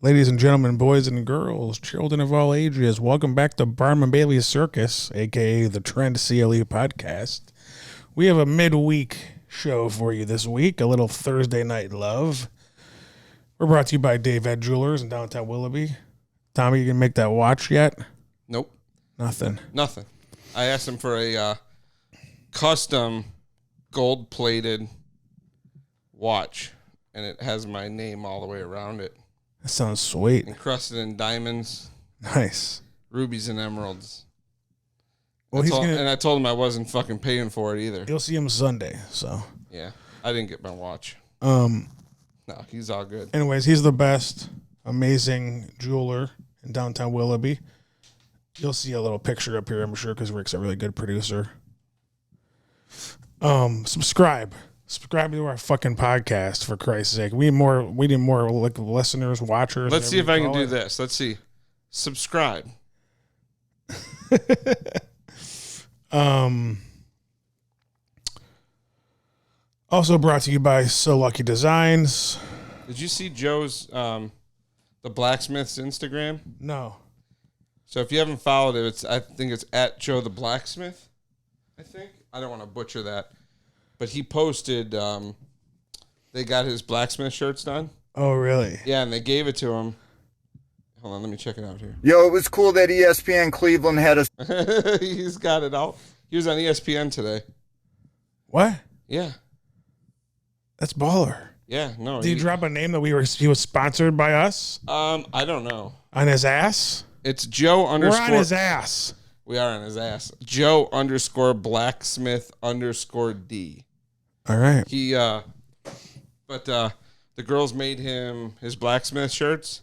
Ladies and gentlemen, boys and girls, children of all ages, welcome back to Barnum Bailey's Circus, aka the Trend CLE podcast. We have a midweek show for you this week, a little Thursday night love. We're brought to you by Dave Ed Jewelers in downtown Willoughby. Tommy, you can make that watch yet? Nope. Nothing. I asked him for a custom gold-plated watch, and it has my name all the way around it. That sounds sweet. Encrusted in diamonds. Nice. Rubies and emeralds. Well, and I told him I wasn't fucking paying for it either. You'll see him Sunday, so. Yeah, I didn't get my watch. No, he's all good. Anyways, he's the best, amazing jeweler in downtown Willoughby. You'll see a little picture up here, I'm sure, because Rick's a really good producer. Subscribe to our fucking podcast, for Christ's sake. We need more like listeners, watchers. Let's see if I can do this. Let's see. Subscribe. Also brought to you by So Lucky Designs. Did you see Joe's the blacksmith's Instagram? No. So if you haven't followed it, I think it's at Joe the Blacksmith. I don't want to butcher that. But he posted, they got his blacksmith shirts done. Oh, really? Yeah, and they gave it to him. Hold on, let me check it out here. Yo, it was cool that ESPN Cleveland had us. He's got it out. He was on ESPN today. What? Yeah. That's baller. Yeah, no. Did he drop a name that he was sponsored by us? I don't know. On his ass? It's Joe underscore. We're on his ass. We are on his ass. Joe underscore blacksmith underscore D. All right. But the girls made him his blacksmith shirts.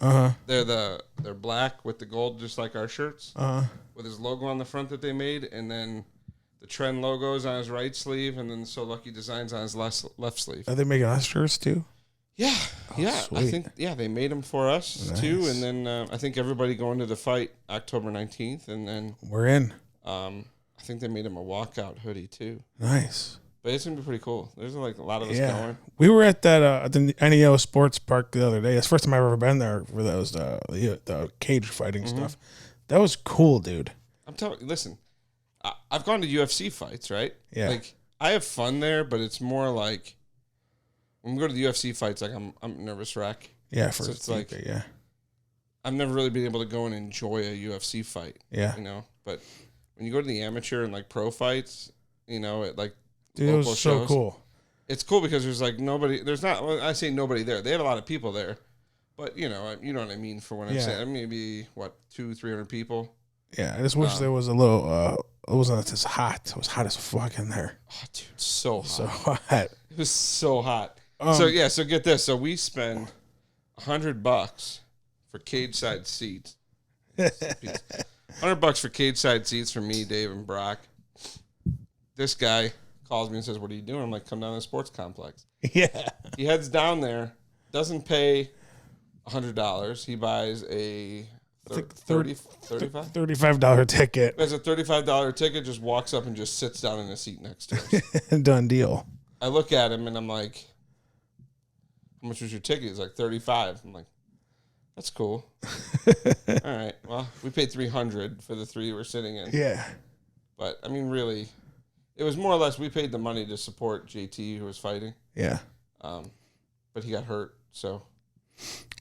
Uh-huh. They're black with the gold, just like our shirts. Uh-huh. With his logo on the front that they made, and then the Trend logos on his right sleeve, and then So Lucky Designs on his left sleeve. Are they making us shirts too? Yeah, yeah. Sweet. I think they made them for us too, and then I think everybody going to the fight October 19th, and then we're in. I think they made him a walkout hoodie too. Nice. But it's gonna be pretty cool. There's like a lot of us going. We were at that the NEO Sports Park the other day. It's the first time I've ever been there for those the cage fighting stuff. That was cool, dude. I'm telling you, listen, I've gone to UFC fights, right? Yeah. Like I have fun there, but it's more like when we go to the UFC fights, like I'm a nervous wreck. Yeah, so it's like yeah. I've never really been able to go and enjoy a UFC fight. Yeah. You know, but when you go to the amateur and like pro fights, you know, at like dude, it was so cool. It's cool because there's like nobody. There's not. Well, I say nobody there. They had a lot of people there, but you know what I mean for when I'm saying maybe 200-300 people. Yeah, I just wish there was a little. It wasn't as hot. It was hot as fuck in there. Oh, dude, so hot. So hot. It was so hot. So get this. So we spend $100 for cage side seats. $100 for cage side seats for me, Dave, and Brock. This guy calls me and says, "What are you doing?" I'm like, "Come down to the sports complex." Yeah. He heads down there, doesn't pay $100. He buys a $35 ticket. Has a $35 ticket, just walks up and just sits down in a seat next to us. Done deal. I look at him and I'm like, "How much was your ticket?" He's like, $35. I'm like, "That's cool." All right. Well, we paid $300 for the three we're sitting in. Yeah. But I mean, really, it was more or less we paid the money to support JT who was fighting. Yeah. But he got hurt, so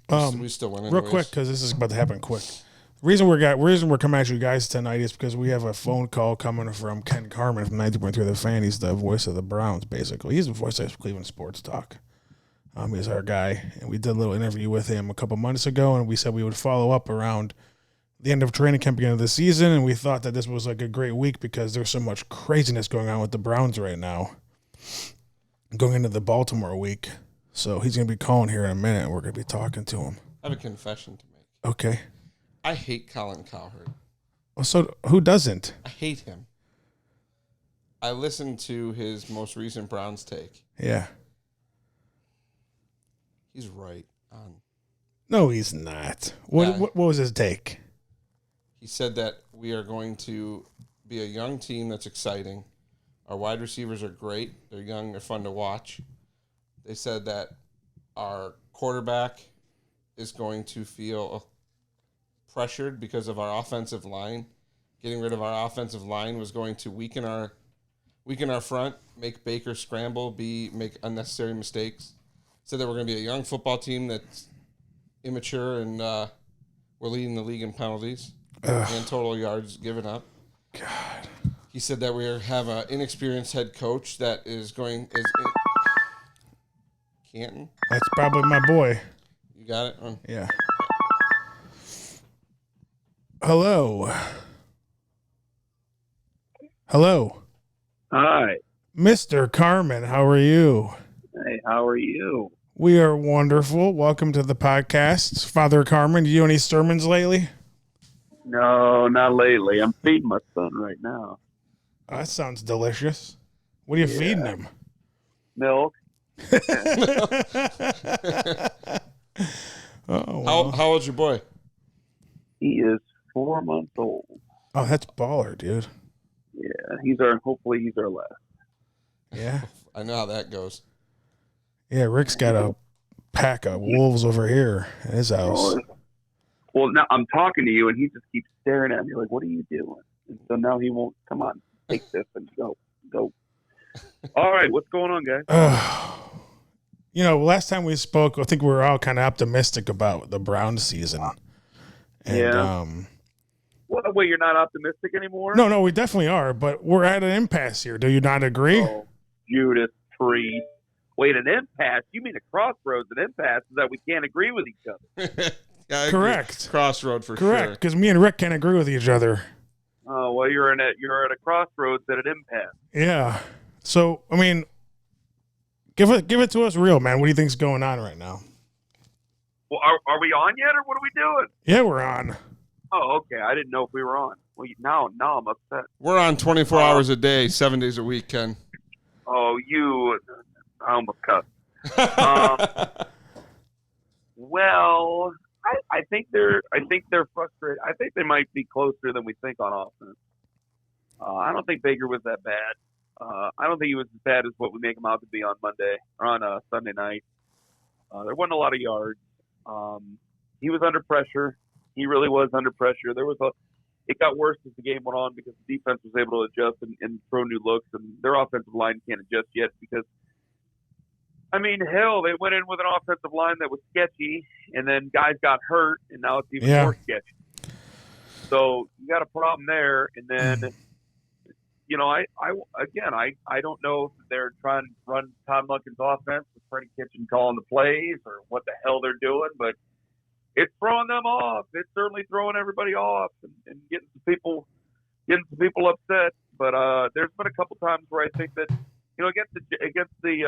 we still went real quick because this is about to happen quick. The reason we're coming at you guys tonight is because we have a phone call coming from Ken Carman from 90.3 The Fan. He's the voice of the Browns, basically. He's the voice of Cleveland Sports Talk. He's our guy, and we did a little interview with him a couple months ago, and we said we would follow up around the end of training camp, beginning of the season, and we thought that this was like a great week because there's so much craziness going on with the Browns right now, going into the Baltimore week. So he's going to be calling here in a minute, and we're going to be talking to him. I have a confession to make. Okay. I hate Colin Cowherd. Well, so who doesn't? I hate him. I listened to his most recent Browns take. Yeah. He's right on. No, he's not. What was his take? He said that we are going to be a young team that's exciting. Our wide receivers are great. They're young. They're fun to watch. They said that our quarterback is going to feel pressured because of our offensive line. Getting rid of our offensive line was going to weaken our front, make Baker scramble, make unnecessary mistakes. Said that we're going to be a young football team that's immature and we're leading the league in penalties and total yards given up. God. He said that we have an inexperienced head coach that is Canton. That's probably my boy. You got it? Yeah. Hello. Hello. Hi. Mr. Carman, how are you? Hey, how are you? We are wonderful. Welcome to the podcast. Father Carman, do you do any sermons lately? No, not lately. I'm feeding my son right now. Oh, that sounds delicious. What are you feeding him? Milk. Oh, wow. How old's your boy? He is 4 months old. Oh, that's baller, dude. Yeah, hopefully he's our last. Yeah. I know how that goes. Yeah, Rick's got a pack of wolves over here in his house. Well, now I'm talking to you, and he just keeps staring at me like, "What are you doing?" And so now he won't. Come on, take this and go. All right, what's going on, guys? Last time we spoke, I think we were all kind of optimistic about the Browns season. And, yeah. What? Wait, you're not optimistic anymore? No, we definitely are, but we're at an impasse here. Do you not agree? Oh, Judas Priest. Wait, an impasse? You mean a crossroads? An impasse is that we can't agree with each other. Yeah, correct. Crossroad for sure. Correct, because me and Rick can't agree with each other. Oh, well, you're at a crossroads at an impasse. Yeah. So, I mean, give it to us real, man. What do you think's going on right now? Well, are we on yet, or what are we doing? Yeah, we're on. Oh, okay. I didn't know if we were on. Well, now I'm upset. We're on 24 hours a day, 7 days a week, Ken. Oh, I almost cussed. Well, I think they're frustrated. I think they might be closer than we think on offense. I don't think Baker was that bad. I don't think he was as bad as what we make him out to be on Monday or on Sunday night. There wasn't a lot of yards. He was under pressure. He really was under pressure. It got worse as the game went on because the defense was able to adjust and throw new looks, and their offensive line can't adjust yet because, I mean, hell, they went in with an offensive line that was sketchy, and then guys got hurt, and now it's even more sketchy. So you got a problem there, and then, I don't know if they're trying to run Todd Monken's offense with Freddie Kitchen calling the plays or what the hell they're doing, but it's throwing them off. It's certainly throwing everybody off and getting some people upset. But there's been a couple times where I think that against the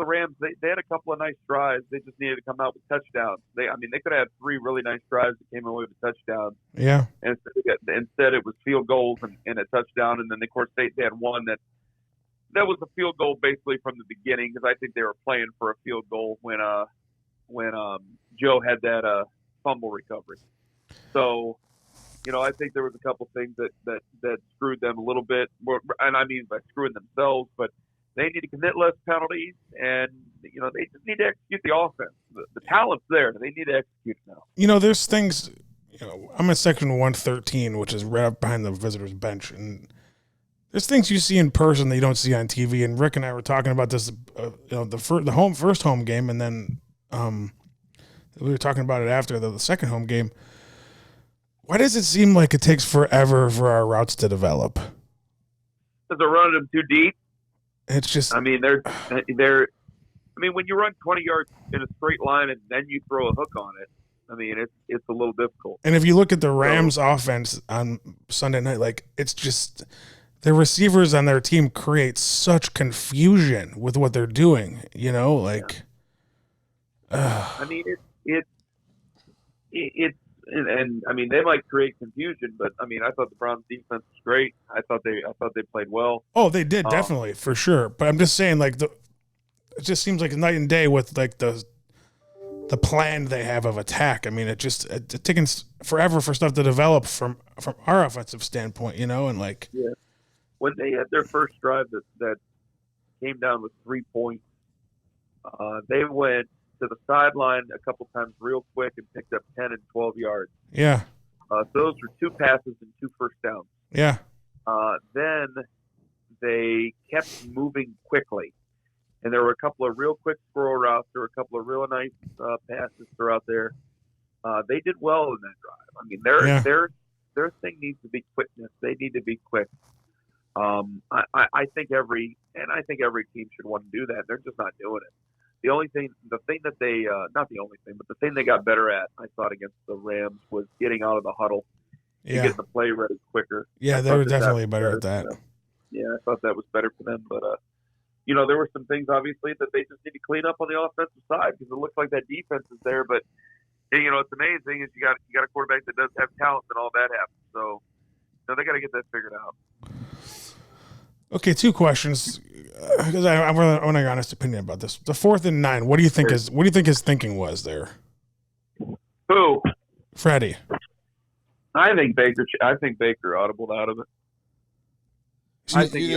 Rams, they had a couple of nice drives. They just needed to come out with touchdowns. They could have had 3 really nice drives that came away with touchdowns. Yeah. And instead it was field goals and a touchdown, and then of course they had one that was a field goal basically from the beginning because I think they were playing for a field goal when Joe had that fumble recovery. So, I think there was a couple things that screwed them a little bit, and I mean by screwing themselves, but they need to commit less penalties, and they just need to execute the offense. The talent's there; they need to execute it now. There's things. I'm in section 113, which is right up behind the visitors' bench, and there's things you see in person that you don't see on TV. And Rick and I were talking about this, the first home game, and then we were talking about it after the second home game. Why does it seem like it takes forever for our routes to develop? Because they're running them too deep. It's just. I mean, they're. I mean, when you run 20 yards in a straight line and then you throw a hook on it, I mean, it's a little difficult. And if you look at the Rams' offense on Sunday night, like it's just the receivers on their team create such confusion with what they're doing. I mean, it's and I mean they might create confusion, but I mean I thought the Browns defense was great. I thought they played well. Oh, they did definitely for sure. But I'm just saying, like it just seems like night and day with like the plan they have of attack. I mean, it's taking forever for stuff to develop from our offensive standpoint, and like when they had their first drive that came down with 3 points, they went to the sideline a couple times real quick and picked up 10 and 12 yards. Yeah. So those were 2 passes and 2 first downs. Yeah. Then they kept moving quickly. And there were a couple of real quick squirrel routes. There were a couple of real nice passes throughout there. They did well in that drive. I mean, their thing needs to be quickness. They need to be quick. I think every team should want to do that. They're just not doing it. The thing that they not the only thing, but the thing they got better at, I thought, against the Rams was getting out of the huddle, Yeah. getting the play ready quicker. Yeah, they were definitely better at that. Yeah, I thought that was better for them. But there were some things obviously that they just need to clean up on the offensive side because it looks like that defense is there. But it's amazing is you got a quarterback that does have talent and all that happens. So they got to get that figured out. Okay, 2 questions because I want an honest opinion about this. The 4th and 9. What do you think his thinking was there? Who? Freddie. I think Baker audibled out of it. So you think he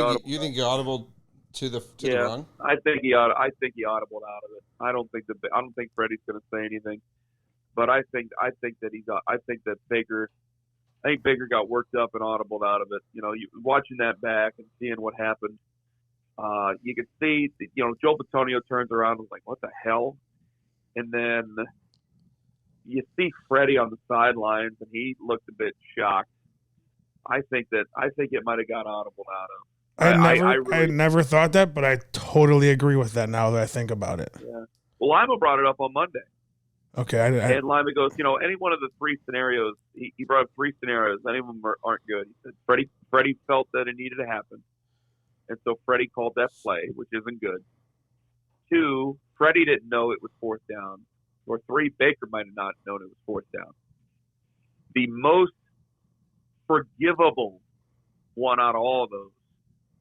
audibled to the run? I think he audibled out of it. I don't think Freddie's going to say anything, but I think that Baker got worked up and audibled out of it. Watching that back and seeing what happened, you could see Joe Bitonio turns around and was like, "What the hell?" And then you see Freddie on the sidelines, and he looked a bit shocked. I think it might have got audibled out of. I never thought that, but I totally agree with that now that I think about it. Yeah. Well, Lima brought it up on Monday. Okay. And Lima goes, any one of the 3 scenarios, he brought up 3 scenarios. Any of them aren't good. He said Freddie felt that it needed to happen. And so Freddie called that play, which isn't good. 2, Freddie didn't know it was 4th down. Or 3, Baker might have not known it was 4th down. The most forgivable one out of all of those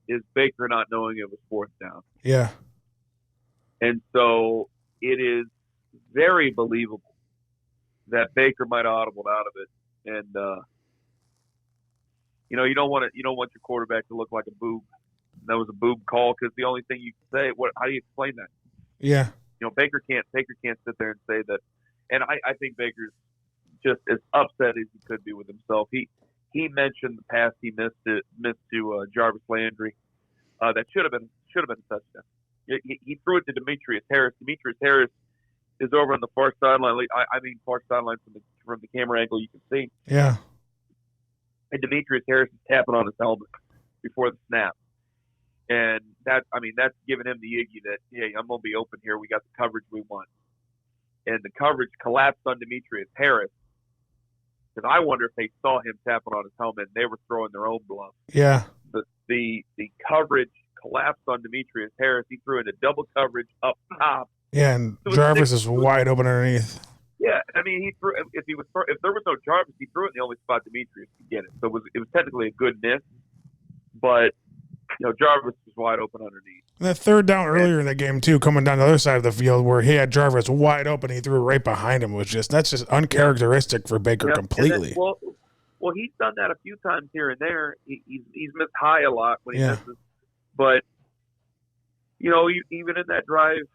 is Baker not knowing it was 4th down. Yeah. And so it is very believable that Baker might have audibled out of it. And you don't want your quarterback to look like a boob. That was a boob call because the only thing you can say, how do you explain that? Yeah. Baker can't sit there and say that. And I think Baker's just as upset as he could be with himself. He mentioned the pass he missed to Jarvis Landry. That should have been a touchdown. He threw it to Demetrius Harris. Demetrius Harris is over on the far sideline. I mean, far sideline from the camera angle you can see. Yeah. And Demetrius Harris is tapping on his helmet before the snap. And that's giving him the iggy that, hey, I'm going to be open here. We got the coverage we want. And the coverage collapsed on Demetrius Harris. Because I wonder if they saw him tapping on his helmet and they were throwing their own bluff. Yeah. The coverage collapsed on Demetrius Harris. He threw into double coverage up top. Yeah, and Jarvis is wide open underneath. Yeah, I mean, he threw. If there was no Jarvis, he threw it in the only spot Demetrius could get it. So it was technically a good miss, but Jarvis was wide open underneath. And that 3rd down earlier in the game too, coming down the other side of the field where he had Jarvis wide open, he threw right behind him. That's just uncharacteristic for Baker completely. Well, he's done that a few times here and there. He's missed high a lot when he misses, but even in that drive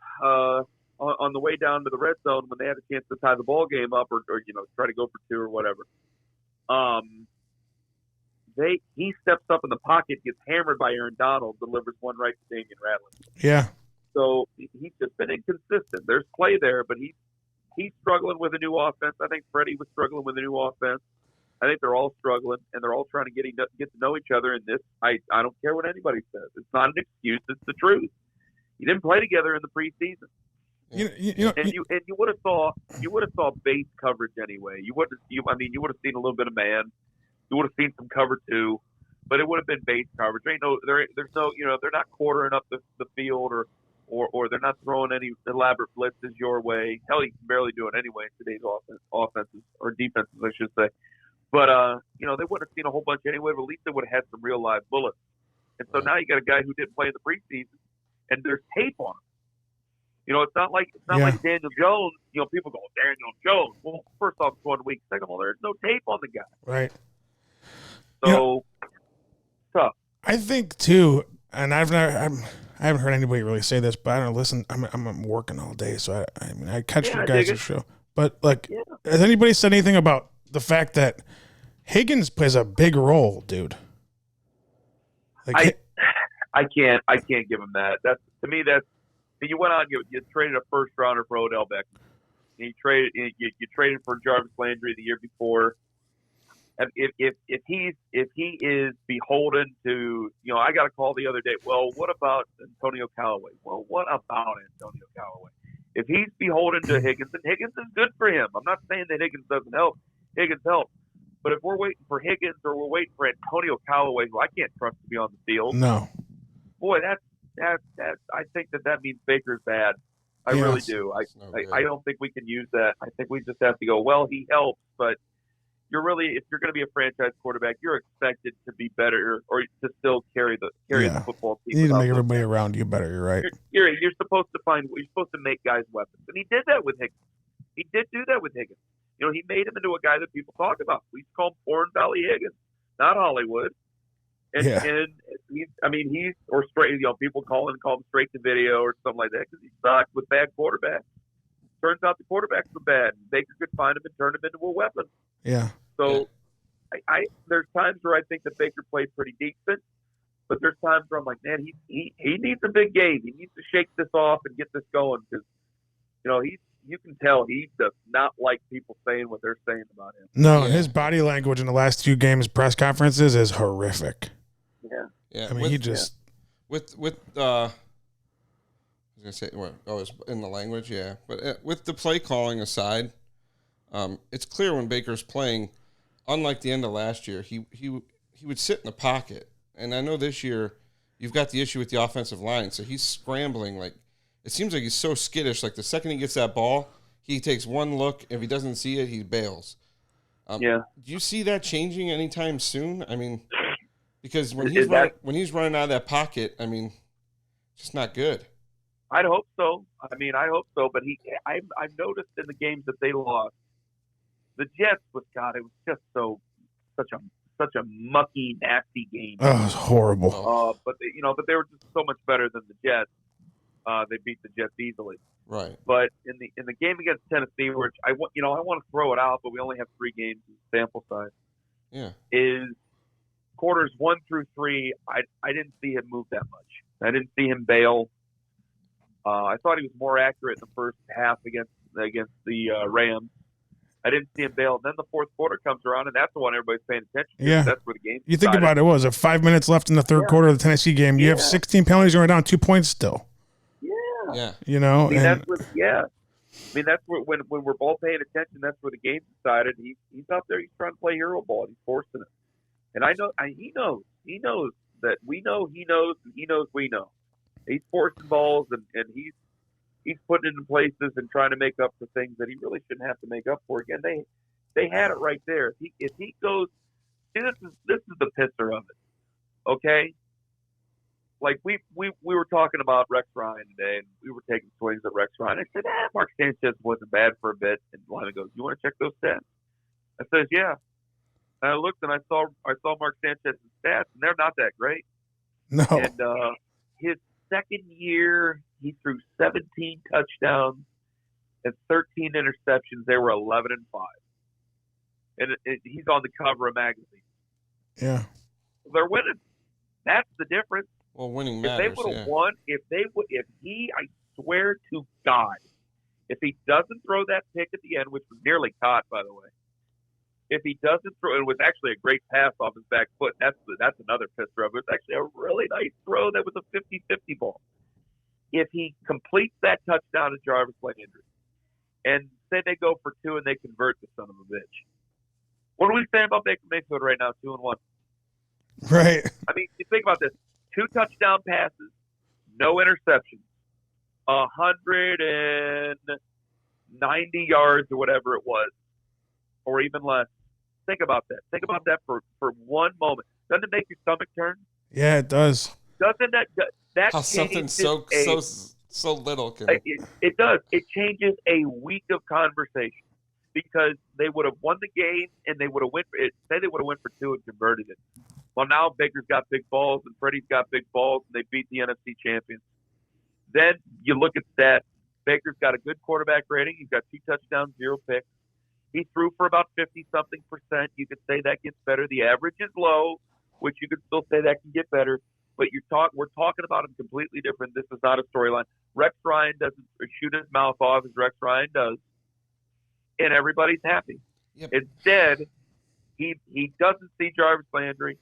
on the way down to the red zone when they had a chance to tie the ball game up or try to go for 2 or whatever, he steps up in the pocket, gets hammered by Aaron Donald, delivers one right to Damian Rattler. Yeah. So he's just been inconsistent. There's play there, but he's struggling with a new offense. I think Freddie was struggling with a new offense. I think they're all struggling, and they're all trying to get to know each other. And this, I don't care what anybody says. It's not an excuse. It's the truth. You didn't play together in the preseason. You would have saw base coverage anyway. You would have seen a little bit of man. You would have seen some cover 2, but it would have been base coverage. There's no, they're not quartering up the field or they're not throwing any elaborate blitzes your way. Hell, you can barely do it anyway in today's offenses or defenses, I should say. But they wouldn't have seen a whole bunch anyway. But at least they would have had some real live bullets. And so now you got a guy who didn't play in the preseason, and there's tape on him. It's not like Daniel Jones. People go, Daniel Jones. Well, first off, it's 1 week. Second of all, there's no tape on the guy. Right. So tough. I think too, and I've I haven't heard anybody really say this, but I don't listen. I'm working all day, so I mean, I catch Yeah, your I dig guys' it. show. But like, Yeah. has anybody said anything about the fact that Higgins plays a big role, dude? Like, I can't give him that. That's to me. That's you went on. You traded a first rounder for Odell Beckham. You traded for Jarvis Landry the year before. And if he is beholden to, I got a call the other day. Well, what about Antonio Callaway? Well, what about Antonio Callaway? If he's beholden to Higgins, then Higgins is good for him. I'm not saying that Higgins doesn't help. Higgins helps. But if we're waiting for Higgins or we're waiting for Antonio Callaway, who I can't trust to be on the field, no. boy, that's I think that means Baker's bad. I really do. I don't think we can use that. I think we just have to go, well, he helps, but if you're going to be a franchise quarterback, you're expected to be better or to still carry the football team. You need to make everybody around you better. You're right. You're supposed to make guys weapons, and he did that with Higgins. He did do that with Higgins. He made him into a guy that people talk about. We call him Orange Valley Higgins, not Hollywood. And he's or straight. People call him straight to video or something like that because he sucked with bad quarterbacks. Turns out the quarterbacks were bad. Baker could find him and turn him into a weapon. Yeah. So, there's times where I think that Baker played pretty decent, but there's times where I'm like, man, he needs a big game. He needs to shake this off and get this going because, you can tell he does not like people saying what they're saying about him. No, his body language in the last 2 games, press conferences, is horrific. Yeah. Yeah. I mean, he just with I was gonna say, it's in the language, yeah. But with the play calling aside, it's clear when Baker's playing. Unlike the end of last year, he would sit in the pocket, and I know this year you've got the issue with the offensive line, so he's scrambling like. It seems like he's so skittish. Like the second he gets that ball, he takes one look. If he doesn't see it, he bails. Do you see that changing anytime soon? I mean, because when he's running out of that pocket, I mean, it's just not good. I'd hope so. I hope so. But I've noticed in the games that they lost, the Jets it was just such a mucky, nasty game. it was horrible. But they were just so much better than the Jets. They beat the Jets easily. Right. But in the game against Tennessee, which I want to throw it out, but we only have 3 games sample size. Yeah. Is quarters 1 through 3. I didn't see him move that much. I didn't see him bail. I thought he was more accurate in the first half against the Rams. I didn't see him bail. And then the fourth quarter comes around, and that's the one everybody's paying attention to. Yeah. That's where the game. You think about it, what was it 5 minutes left in the third quarter of the Tennessee game? You have 16 penalties, you're down 2 points still. Yeah. Yeah. That's where when we're both paying attention, that's where the game's decided. He's out there. He's trying to play hero ball. He's forcing it, and I know. He knows that we know. He knows, and he knows we know. He's forcing balls, and he's putting it in places and trying to make up for things that he really shouldn't have to make up for. Again, they had it right there. If he goes, see, this is the pisser of it. Okay. Like we were talking about Rex Ryan today, and we were taking swings at Rex Ryan. I said, Mark Sanchez wasn't bad for a bit. And Lyman goes, "You want to check those stats?" I says, "Yeah." And I looked and I saw Mark Sanchez's stats, and they're not that great. No. And his second year, he threw 17 touchdowns and 13 interceptions. They were 11-5, and he's on the cover of magazines. Yeah. They're winning. That's the difference. Well, winning matters. If they would have won, I swear to God, if he doesn't throw that pick at the end, which was nearly caught, by the way, if he doesn't throw, it was actually a great pass off his back foot. That's another pisser of it. It's actually a really nice throw. That was a 50-50 ball. If he completes that touchdown to Jarvis Landry, and say they go for 2 and they convert the son of a bitch, what are we saying about Baker Mayfield right now? 2-1. Right. I mean, you think about this. 2 touchdown passes, no interceptions, 190 yards or whatever it was, or even less. Think about that. Think about that for one moment. Doesn't it make your stomach turn? Yeah, it does. Doesn't that how something so little can it does. It changes a week of conversation because they would have won the game and they would have went for it. Say they would have went for 2 and converted it. Well, now Baker's got big balls and Freddie's got big balls, and they beat the NFC champions. Then you look at stats. Baker's got a good quarterback rating. He's got 2 touchdowns, 0 picks. He threw for about 50-something%. You could say that gets better. The average is low, which you could still say that can get better. But we're talking about him completely different. This is not a storyline. Rex Ryan doesn't shoot his mouth off as Rex Ryan does, and everybody's happy. Yep. Instead, he doesn't see Jarvis Landry.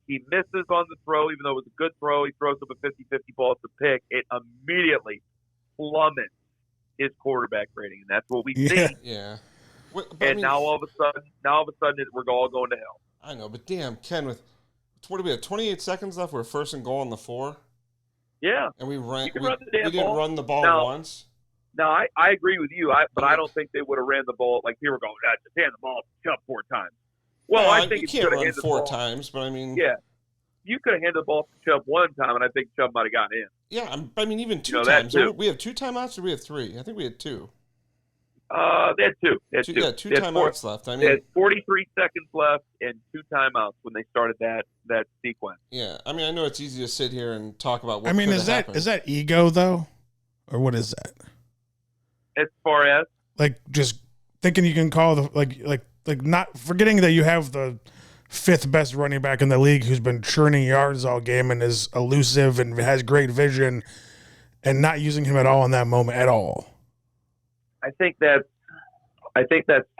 He misses on the throw, even though it was a good throw. He throws up a 50-50 ball at the pick. It immediately plummets his quarterback rating, and that's what we see. Yeah. And now all of a sudden, we're all going to hell. I know, but damn, Ken, with what do we have? 28 seconds left. We're first and goal on the 4. Yeah, and we ran. We didn't run the ball once. No, I agree with you. But I don't think they would have ran the ball like people were going. Just hand the ball to Chubb 4 times. Well, I think you can't run 4 times, but I mean, yeah, you could have handed the ball to Chubb 1 time, and I think Chubb might have gotten in. Yeah, I mean even 2 times. We have 2 timeouts, or we have 3? I think we had 2. They had 2. They had 2. Yeah, 2 timeouts left. I mean, they had 43 seconds left and 2 timeouts when they started that sequence. Yeah, I mean, I know it's easy to sit here and talk about what. I mean, is that ego though, or what is that? As far as like just thinking you can call the like not forgetting that you have the 5th best running back in the league who's been churning yards all game and is elusive and has great vision, and not using him at all in that moment at all. I think that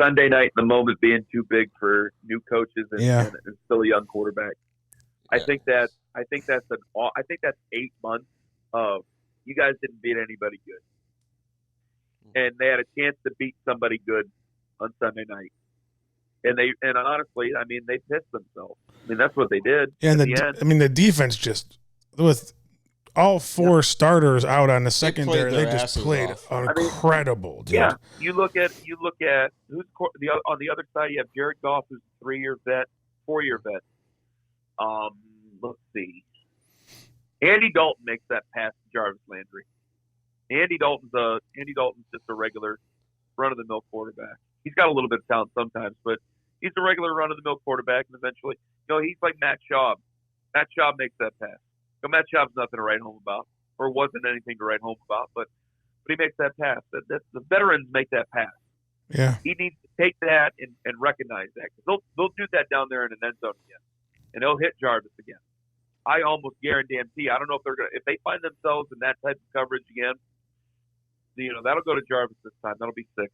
Sunday night, the moment being too big for new coaches and still a young quarterback. Yeah. I think that's 8 months of you guys didn't beat anybody good, and they had a chance to beat somebody good on Sunday night, and honestly, I mean, they pissed themselves. I mean, that's what they did. Yeah, and the defense just with all 4 starters out on the secondary, they just played incredible. Dude. Yeah, you look at who's on the other side. You have Jared Goff, who's a 3-year vet, 4-year vet. Let's see. Andy Dalton makes that pass to Jarvis Landry. Andy Dalton's just a regular run-of-the-mill quarterback. He's got a little bit of talent sometimes, but he's a regular run-of-the-mill quarterback, and eventually, he's like Matt Schaub. Matt Schaub makes that pass. Matt Schaub's nothing to write home about, or wasn't anything to write home about, but he makes that pass. The veterans make that pass. Yeah, he needs to take that and recognize that, because they'll do that down there in an end zone again, and they'll hit Jarvis again. I almost guarantee. I don't know if they find themselves in that type of coverage again. That'll go to Jarvis this time. That'll be 6.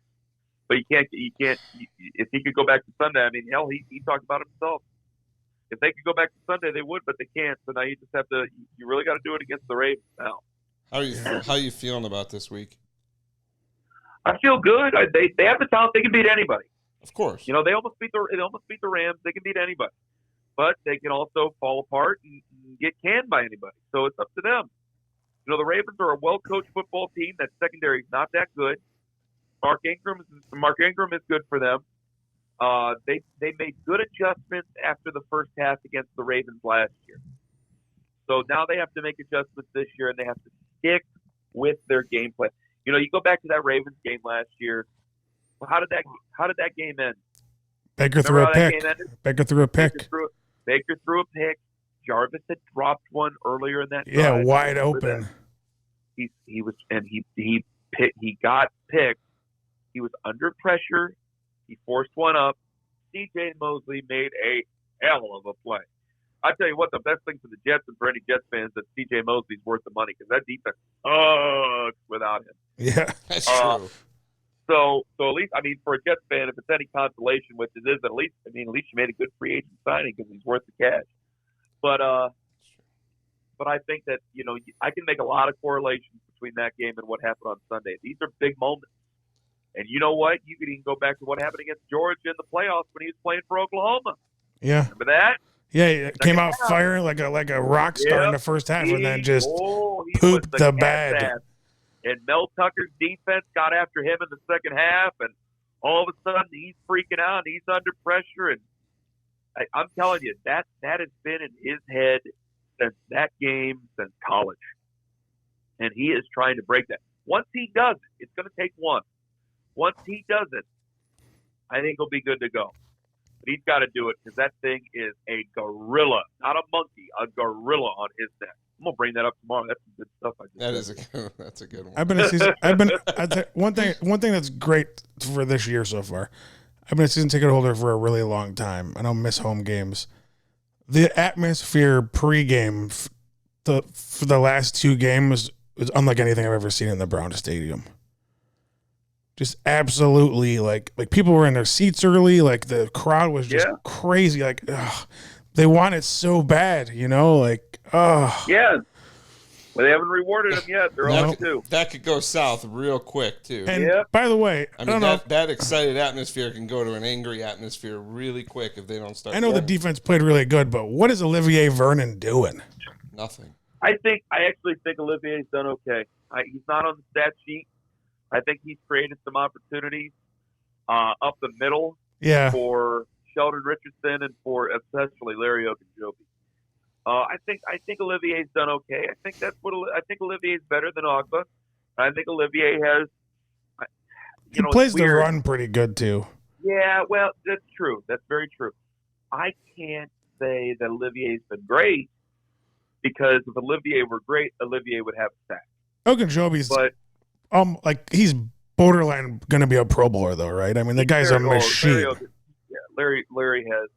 But you can't. If he could go back to Sunday, I mean, hell, he talked about it himself. If they could go back to Sunday, they would, but they can't. So now you just have to. You really got to do it against the Ravens now. How are you feeling about this week? I feel good. They have the talent. They can beat anybody. Of course. They almost beat the Rams. They can beat anybody, but they can also fall apart and get canned by anybody. So it's up to them. The Ravens are a well-coached football team. That secondary is not that good. Mark Ingram is good for them. They made good adjustments after the first half against the Ravens last year. So now they have to make adjustments this year, and they have to stick with their game plan. You go back to that Ravens game last year. Well, how did that game end? Baker threw a pick. Baker threw a pick. Jarvis had dropped one earlier in that. Yeah, wide open. He got picked. He was under pressure. He forced one up. C.J. Mosley made a hell of a play. I tell you what, the best thing for the Jets and for any Jets fans is that C.J. Mosley's worth the money, because that defense sucks without him. Yeah, that's true. So at least, I mean, for a Jets fan, if it's any consolation, which it is, at least you made a good free agent signing because he's worth the cash. But I think that I can make a lot of correlations between that game and what happened on Sunday. These are big moments. And you know what? You could even go back to what happened against Georgia in the playoffs when he was playing for Oklahoma. Yeah. Remember that? Yeah, he came out firing like a rock star in the first half, and then just pooped the bed. And Mel Tucker's defense got after him in the second half, and all of a sudden he's freaking out. He's under pressure, and I'm telling you, that has been in his head since that game, since college. And he is trying to break that. Once he does it, it's going to take one. Once he does it, I think he'll be good to go. But he's got to do it, because that thing is a gorilla, not a monkey, a gorilla on his neck. gonna bring that up tomorrow. That's some good stuff. That's a good one. I've been a season. One thing that's great for this year so far. I've been a season ticket holder for a really long time. I don't miss home games. The atmosphere pregame for the last two games is unlike anything I've ever seen in the Browns Stadium. Just absolutely like people were in their seats early. Like the crowd was just crazy. Like they want it so bad, you know. Like yeah. Well, they haven't rewarded them yet. They're all two. That could go south real quick too. And by the way, I mean that excited atmosphere can go to an angry atmosphere really quick if they don't start. I know the defense played really good, but what is Olivier Vernon doing? Nothing. I actually think Olivier's done okay. He's not on the stat sheet. I think he's created some opportunities up the middle for Sheldon Richardson and for especially Larry Ogunjobi. I think Olivier's done okay. I think Olivier's better than Ogba. I think Olivier has. He plays the run pretty good too. Yeah, well, that's true. That's very true. I can't say that Olivier's been great because if Olivier were great, Olivier would have a sack. Ogunjobi's, like he's borderline going to be a Pro Bowler though, right? I mean, the guy's a machine. Larry has.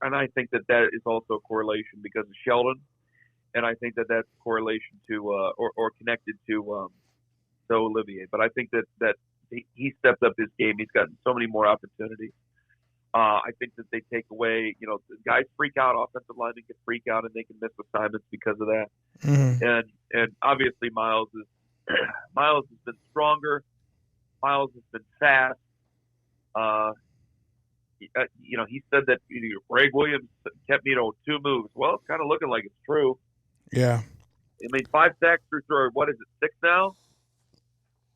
And I think that is also a correlation because of Sheldon, and I think that that's a correlation to or connected to Olivier. But I think that he stepped up his game. He's gotten so many more opportunities. I think that they take away, the guys freak out. Offensive linemen can freak out and they can miss assignments because of that. Mm-hmm. And obviously Miles has been stronger. Miles has been fast. He said that Greg Williams kept me to 2 moves. Well, it's kind of looking like it's true. Yeah. I mean, 5 sacks through 6 now?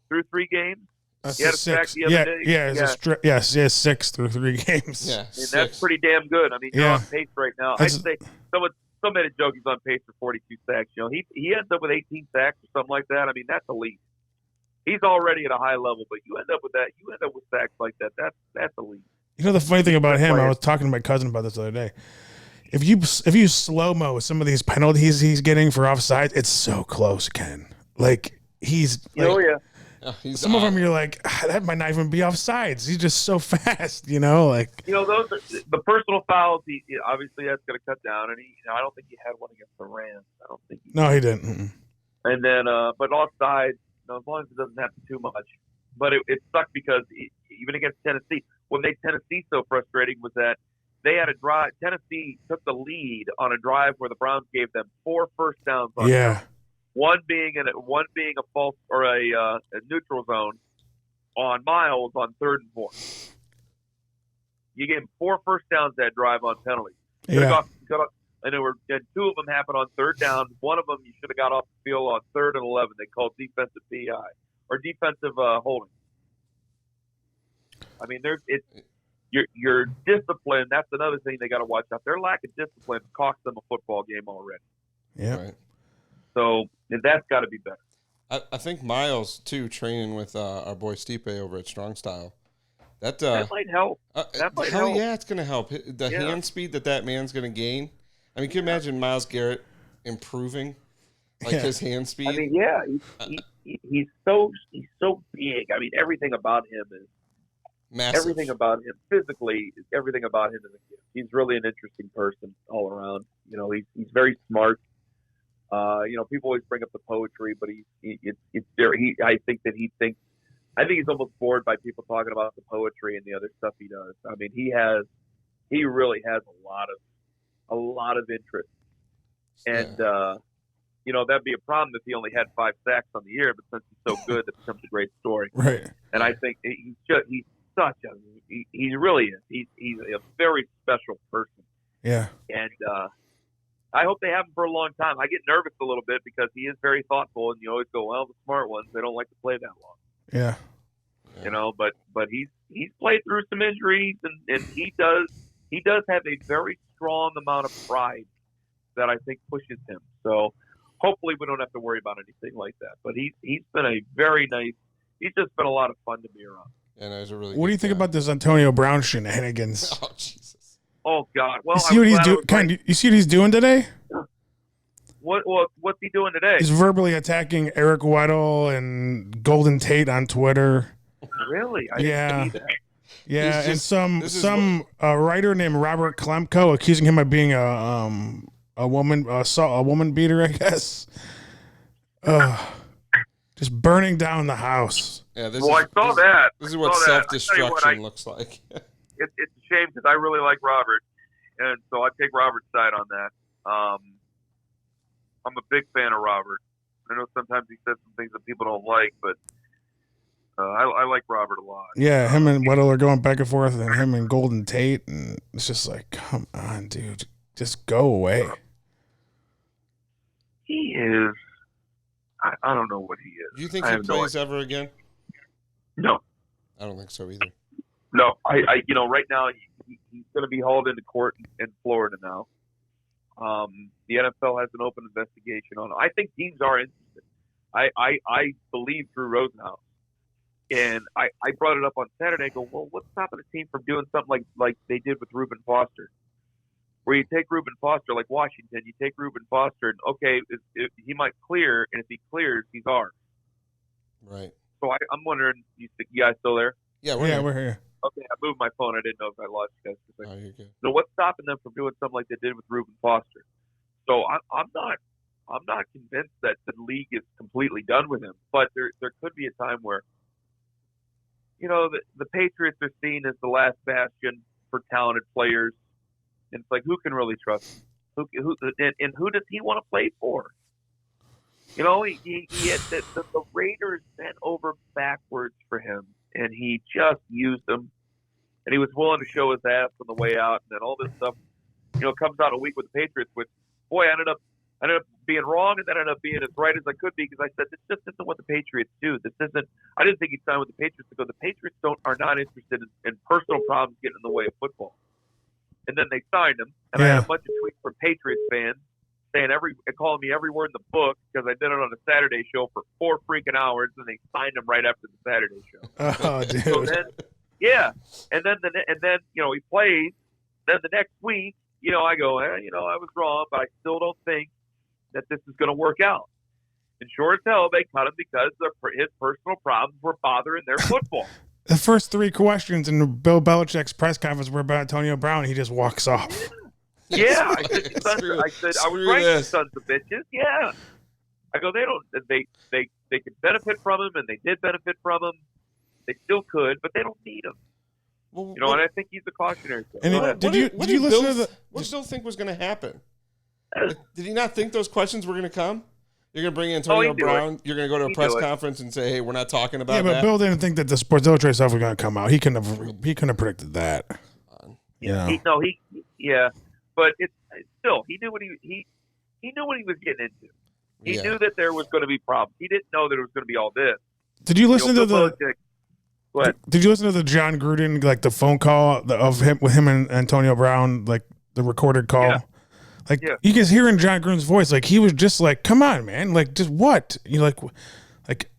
Through 3 games? He had a sack the other day. He has 6 through 3 games. Yeah, I mean, that's pretty damn good. I mean, you're on pace right now. I'd say someone made a joke he's on pace for 42 sacks. He ends up with 18 sacks or something like that. I mean, that's elite. He's already at a high level, but you end up with that. You end up with sacks like that. That's elite. You know the funny thing about him, I was talking to my cousin about this the other day. If you slow-mo some of these penalties he's getting for offside, it's so close, Ken. Like he's some of them you're like, that might not even be offsides. He's just so fast, those are the personal fouls. Obviously that's going to cut down, and I don't think he had one against the Rams. I don't think he didn't. Mm-mm. And then, but offside, as long as it doesn't happen too much. But it sucked because even against Tennessee, what made Tennessee so frustrating was that they had a drive. Tennessee took the lead on a drive where the Browns gave them 4 first downs. One being a false or a neutral zone on Miles on 3rd and 4. You gave him 4 first downs that drive on penalties. And there were 2 of them happened on 3rd down. One of them you should have got off the field on 3rd and 11. They called defensive PI or defensive holding. I mean, your discipline. That's another thing they got to watch out. Their lack of discipline cost them a football game already. Yeah. Right. So that's got to be better. I think Miles too, training with our boy Stipe over at Strong Style. That might help. That might help. Yeah, it's going to help. The hand speed that man's going to gain. I mean, can you imagine Myles Garrett improving his hand speed? I mean, he's so big. I mean, everything about him is massive. Everything about him physically, everything about him is a gift. He's really an interesting person all around. He's very smart. People always bring up the poetry, but I think he's almost bored by people talking about the poetry and the other stuff he does. I mean, he really has a lot of interest, and that'd be a problem if he only had 5 sacks on the year. But since he's so good, it becomes a great story. Right. And I think he really is. He's a very special person. Yeah. And I hope they have him for a long time. I get nervous a little bit because he is very thoughtful, and you always go, well, the smart ones, they don't like to play that long. Yeah. But he's played through some injuries, and he does have a very strong amount of pride that I think pushes him. So hopefully we don't have to worry about anything like that. But he's been a very nice. He's just been a lot of fun to be around. And he's a really. What do you think about this Antonio Brown shenanigans? Oh Jesus! Oh God! Well, you see what he's doing? You see what he's doing today? What's he doing today? He's verbally attacking Eric Weddle and Golden Tate on Twitter. Really? I Yeah. didn't see that. Yeah, He's just- and this is some writer named Robert Klemko accusing him of being a woman beater, I guess. Just burning down the house. Yeah, I saw that. This is what I saw that. self-destruction looks like. It's a shame because I really like Robert, and so I take Robert's side on that. I'm a big fan of Robert. I know sometimes he says some things that people don't like, but I like Robert a lot. Yeah, him and Weddle are going back and forth, and him and Golden Tate, and it's just like, come on, dude, just go away. He is. I don't know what he is. Do you think he plays ever again? No. I don't think so either. No, I right now he's going to be hauled into court in Florida now. The NFL has an open investigation on him. I think teams are interested. I believe through Rosenhaus, and I brought it up on Saturday. I go, well, what's stopping a team from doing something like they did with Reuben Foster, where you take Reuben Foster, like Washington, you take Reuben Foster, and okay, he might clear, and if he clears, he's ours. Right. So I'm wondering, you guys still there? Yeah, We're here. Okay, I moved my phone. I didn't know if I lost you guys for a second. Oh, you're good. So what's stopping them from doing something like they did with Reuben Foster? So I'm not convinced that the league is completely done with him, but there could be a time where, the Patriots are seen as the last bastion for talented players, and it's like, who can really trust him? Who does he want to play for? He had the Raiders bent over backwards for him, and he just used them, and he was willing to show his ass on the way out, and then all this stuff, comes out a week with the Patriots, which, boy, I ended up being wrong, and then ended up being as right as I could be, because I said, this just isn't what the Patriots do. This isn't. I didn't think he'd sign with the Patriots because the Patriots are not interested in personal problems getting in the way of football. And then they signed him, and I had a bunch of tweets from Patriots fans saying calling me every word in the book because I did it on a Saturday show for 4 freaking hours, and they signed him right after the Saturday show. Oh, dude. So then, and then he plays. Then the next week, I go, I was wrong, but I still don't think that this is going to work out. And sure as hell, they cut him because his personal problems were bothering their football. The first 3 questions in Bill Belichick's press conference were about Antonio Brown. He just walks off. Yeah, I said I was right, you sons of bitches. Yeah, I go. They could benefit from him, and they did benefit from him. They still could, but they don't need him. Well, and I think he's a cautionary tale. And did you listen to the? What did Bill think was going to happen? Did he not think those questions were going to come? You're going to bring Antonio Brown. You're going to go to a press conference and say, "Hey, we're not talking about that." Yeah, but Bill didn't think that the Sports Illustrated stuff was going to come out. He couldn't have predicted that. But it's still, he knew what he knew what he was getting into. He knew that there was going to be problems. He didn't know that it was going to be all this. Did you listen to Did you listen to the John Gruden, like the phone call of him with him and Antonio Brown, like the recorded call? Yeah. You can hear in John Gruden's voice, like he was just like, "Come on, man! Like, just what? You like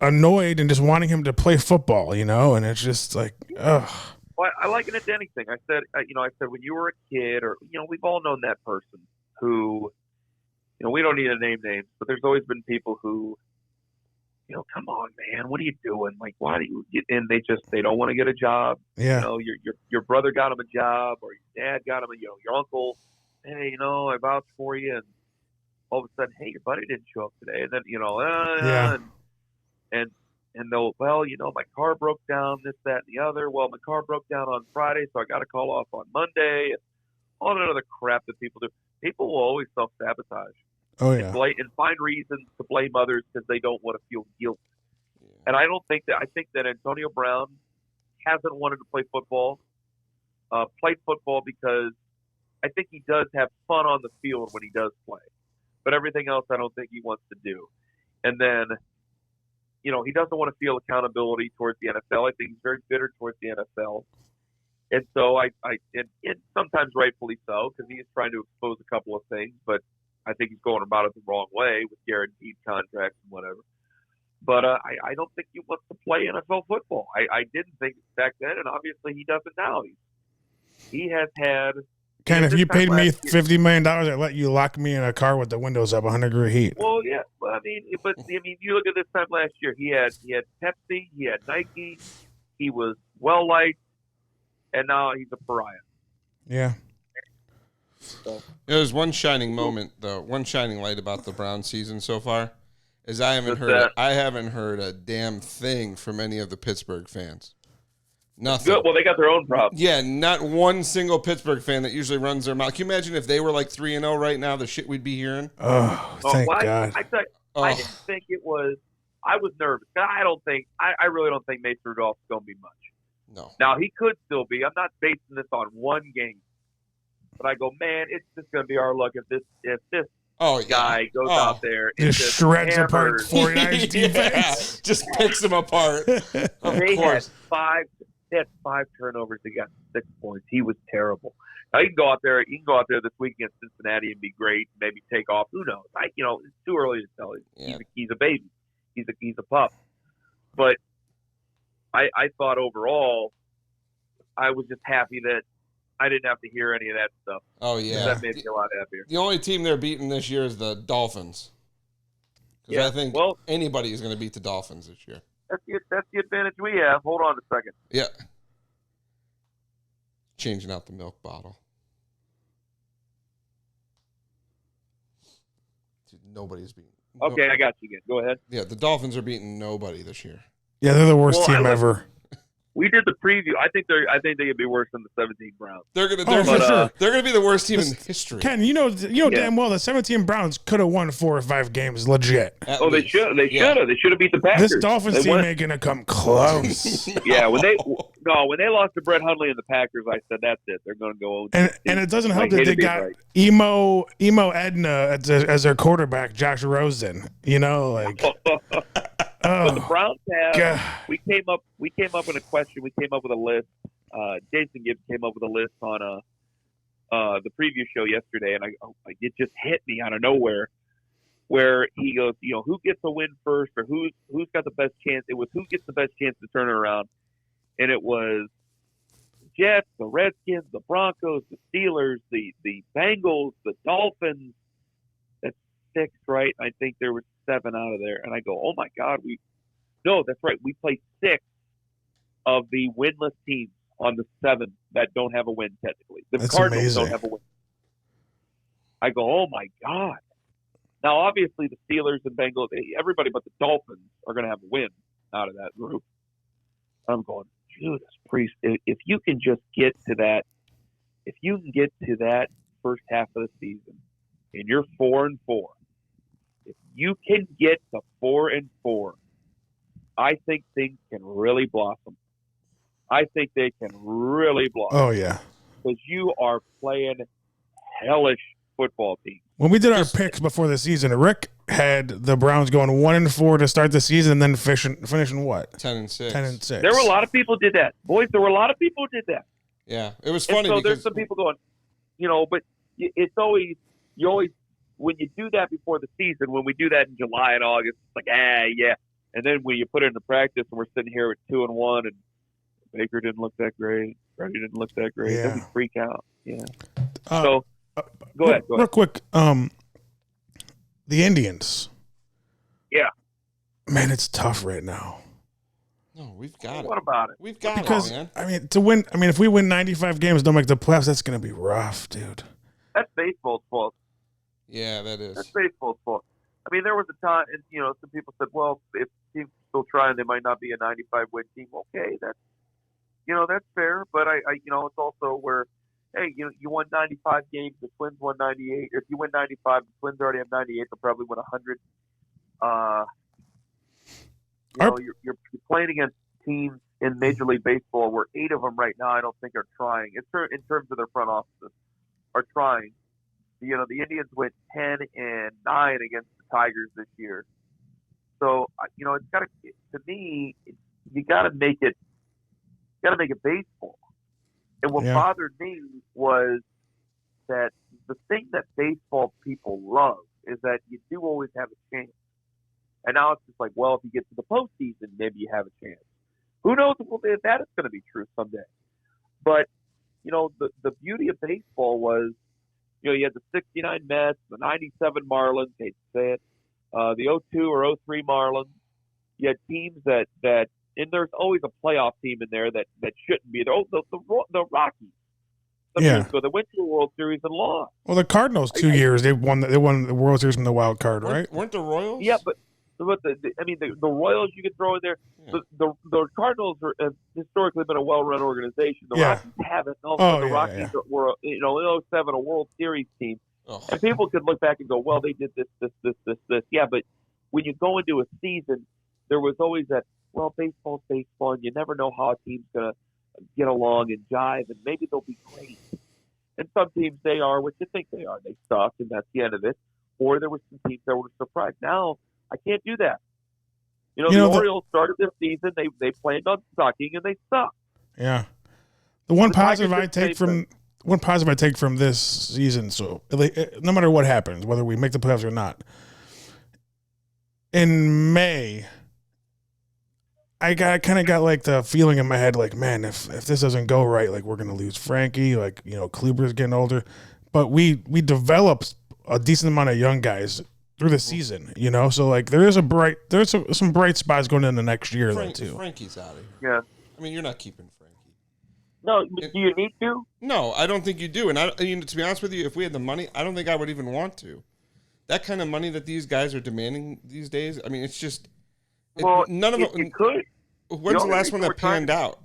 annoyed and just wanting him to play football, And it's just like, ugh." Well, I liken it to anything. I said, when you were a kid, or we've all known that person who, we don't need to name names, but there's always been people who, come on, man, what are you doing? Like, why do you? And they don't want to get a job. Yeah. Your brother got him a job, or your dad got him your uncle. Hey, I vouched for you, and all of a sudden, hey, your buddy didn't show up today, and then and they'll, my car broke down, this, that, and the other. Well, my car broke down on Friday, so I got to call off on Monday, and all that other crap that people do. People will always self-sabotage. Oh, yeah. And find reasons to blame others because they don't want to feel guilt. And I think that Antonio Brown hasn't wanted to play football, played football because I think he does have fun on the field when he does play. But everything else I don't think he wants to do. And then, he doesn't want to feel accountability towards the NFL. I think he's very bitter towards the NFL. And so and sometimes rightfully so, because he is trying to expose a couple of things, but I think he's going about it the wrong way with guaranteed contracts and whatever. But I don't think he wants to play NFL football. I didn't think back then, and obviously he doesn't now. He has had Ken, if this you time paid me last year- $50 million, I'd let you lock me in a car with the windows up 100-degree heat. Well, yeah, but I mean, you look at this time last year. He had Pepsi, he had Nike, he was well liked, and now he's a pariah. Yeah. Yeah, there's one shining moment, though. One shining light about the Browns season so far is I haven't heard a damn thing from any of the Pittsburgh fans. Nothing. Good. Well, they got their own problems. Yeah, not one single Pittsburgh fan that usually runs their mouth. Can you imagine if they were like 3-0 right now, the shit we'd be hearing? Oh, thank God. I didn't think it was. I was nervous. I really don't think Mason Rudolph's going to be much. No. Now, he could still be. I'm not basing this on one game. But I go, man, it's just going to be our luck if this guy goes out there and just shreds apart hammers. 49ers defense. Just picks them apart. They had five turnovers. They got 6 points. He was terrible. Now you can go out there this week against Cincinnati and be great, maybe take off. Who knows? It's too early to tell. He's a baby. He's a pup. But I thought overall, I was just happy that I didn't have to hear any of that stuff. Oh yeah, that made me a lot happier. The only team they're beating this year is the Dolphins. Because I think anybody is going to beat the Dolphins this year. That's the advantage we have. Hold on a second. Yeah. Changing out the milk bottle. Dude, nobody's beating. Okay, I got you again. Go ahead. Yeah, the Dolphins are beating nobody this year. Yeah, they're the worst team ever. We did the preview. I think they could be worse than the 17 Browns. They're gonna be the worst team in history. Ken, you know damn well the 17 Browns could have won 4 or 5 games legit. They should have. They should have beat the Packers. This Dolphins team ain't gonna come close. Yeah, when they lost to Brett Hundley and the Packers, I said that's it. They're gonna go. And it doesn't help that they got emo Edna as their quarterback, Josh Rosen. But the Browns have. We came up with a question. We came up with a list. Jason Gibbs came up with a list on the preview show yesterday, and it just hit me out of nowhere. Where he goes, who gets a win first, or who's got the best chance? It was who gets the best chance to turn it around, and it was the Jets, the Redskins, the Broncos, the Steelers, the Bengals, the Dolphins. That's 6, right? I think there were 7 out of there, and I go, oh my God, that's right. We played 6 of the winless teams on the 7 that don't have a win technically. The Cardinals don't have a win. I go, oh my God. Now, obviously, the Steelers and Bengals, everybody but the Dolphins are going to have a win out of that group. I'm going, Judas Priest, if you can just get to that, first half of the season, and you're 4-4, if you can get to 4-4, I think things can really blossom. I think they can really blossom. Oh yeah, because you are playing hellish football team. When we did our picks before the season, Rick had the Browns going 1-4 to start the season, and then finishing what? 10-6. 10-6. There were a lot of people did that, boys. There were a lot of people who did that. Yeah, it was funny. So there's some people going, but it's always when you do that before the season. When we do that in July and August, it's like yeah. And then when you put it into practice, and we're sitting here at 2-1, and Baker didn't look that great, Brady didn't look that great, then we freak out. Yeah. So. Go ahead. Real quick, the Indians. Yeah. Man, it's tough right now. No, we've got it. What about it? We've got it, man. To win, if we win 95 games, don't make the playoffs, that's going to be rough, dude. That's baseball's fault. Yeah, that is. That's baseball's fault. There was a time, and some people said, well, if teams are still trying, they might not be a 95-win team. Okay, that's fair, but it's also where. Hey, you won 95 games. The Twins won 98. If you win 95, the Twins already have 98. They'll probably win 100. You're playing against teams in Major League Baseball where 8 of them right now I don't think are trying. In terms of their front offices, are trying. The Indians went 10-9 against the Tigers this year. So it's got to me. You got to make it. Baseball. And what bothered me was that the thing that baseball people love is that you do always have a chance. And now it's just like, well, if you get to the postseason, maybe you have a chance. Who knows if that is going to be true someday. But the beauty of baseball was, you had the '69 Mets, the '97 Marlins, hate to say it, the '02 or '03 Marlins. You had teams that and there's always a playoff team in there that shouldn't be there. Oh, the Rockies. Some years ago, they went to the World Series and lost. Well, the Cardinals 2 years they won the World Series from the wild card, right? Weren't the Royals? Yeah, but the Royals you could throw in there. Yeah. The Cardinals have historically been a well-run organization. The Rockies haven't. Also, the Rockies were in '07 a World Series team, and people could look back and go, "Well, they did this." Yeah, but when you go into a season, there was always that. Well, baseball's baseball, and you never know how a team's gonna get along and jive, and maybe they'll be great. And some teams, they are what you think they are. They suck, and that's the end of it. Or there were some teams that were surprised. Now, I can't do that. The Orioles started this season. They planned on sucking, and they suck. Yeah. The one positive I take from this season, so no matter what happens, whether we make the playoffs or not, in May, I kind of got like the feeling in my head, like, man, if this doesn't go right, like we're gonna lose Frankie, like Kluber's getting older, but we developed a decent amount of young guys through the season, so like there's some bright spots going into next year though too. Frankie's out of here. Yeah, I mean you're not keeping Frankie. No, do you need to? No, I don't think you do. And to be honest with you, if we had the money, I don't think I would even want to. That kind of money that these guys are demanding these days, I mean, it's just. None of them. You could. When's the last one that panned out?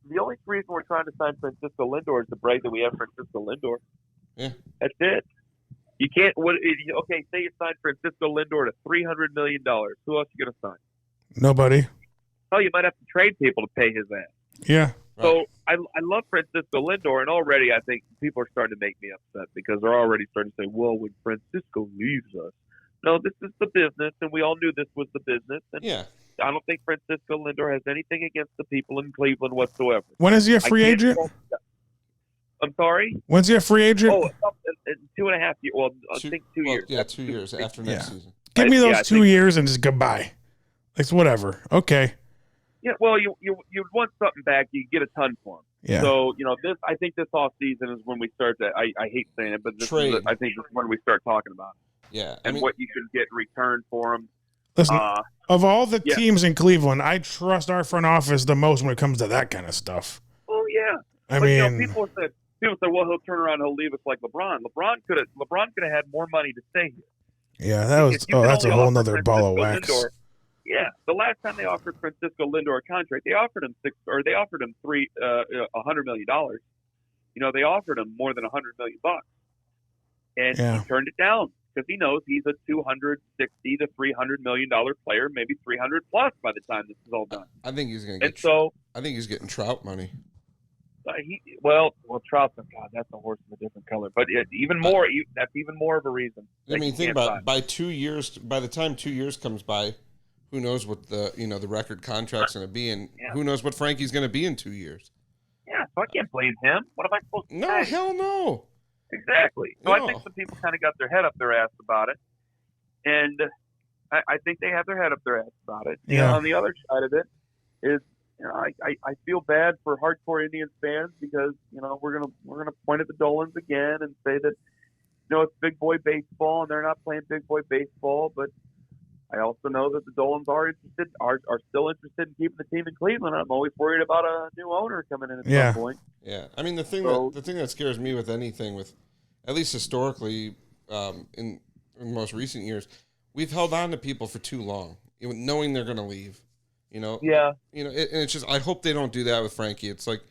The only reason we're trying to sign Francisco Lindor is to brag that we have Francisco Lindor. Yeah. That's it. You can't. Okay, say you sign Francisco Lindor to $300 million. Who else you going to sign? Nobody. Oh, you might have to trade people to pay his ass. Yeah. So I love Francisco Lindor, and already I think people are starting to make me upset because they're already starting to say, well, when Francisco leaves us. No, this is the business, and we all knew this was the business. And yeah. I don't think Francisco Lindor has anything against the people in Cleveland whatsoever. When is he a free agent? I'm sorry? When's he a free agent? Oh, in 2.5 years. Well, I think 2 years. Yeah, 2 years after next season. Give me those 2 years and just goodbye. It's whatever. Okay. Yeah, well, you'd want something back. You get a ton for him. Yeah. So, I think this off season is when we start to, I hate saying it, but I think this is when we start talking about it. Yeah. And what you should get in return for him. Listen, of all the teams in Cleveland, I trust our front office the most when it comes to that kind of stuff. Oh, yeah. I mean, people say, well, he'll turn around and he'll leave us like LeBron. LeBron could have had more money to stay here. Yeah, that's a whole nother ball of wax. Lindor, yeah, the last time they offered Francisco Lindor a contract, they offered him $100 million. They offered him more than $100 million, and he turned it down because he knows he's a $260 to $300 million player, maybe 300 plus by the time this is all done. I think he's going to get. I think he's getting Trout money. Trout's God, that's a horse of a different color. But even more, that's even more of a reason. I mean, think about it. By 2 years. By the time 2 years comes by, who knows what the record contract's going to be, and who knows what Frankie's going to be in 2 years. Yeah, so I can't blame him. What am I supposed to say? No, hell no. Exactly. So I think some people kind of got their head up their ass about it, and I think they have their head up their ass about it. Yeah. On the other side of it is, I feel bad for hardcore Indians fans because we're gonna point at the Dolans again and say that it's big boy baseball and they're not playing big boy baseball, but I also know that the Dolans are still interested in keeping the team in Cleveland. I'm always worried about a new owner coming in at some point. Yeah, I mean the thing that scares me with anything, with at least historically in most recent years, we've held on to people for too long, knowing they're going to leave. Yeah. And it's just I hope they don't do that with Frankie. It's like,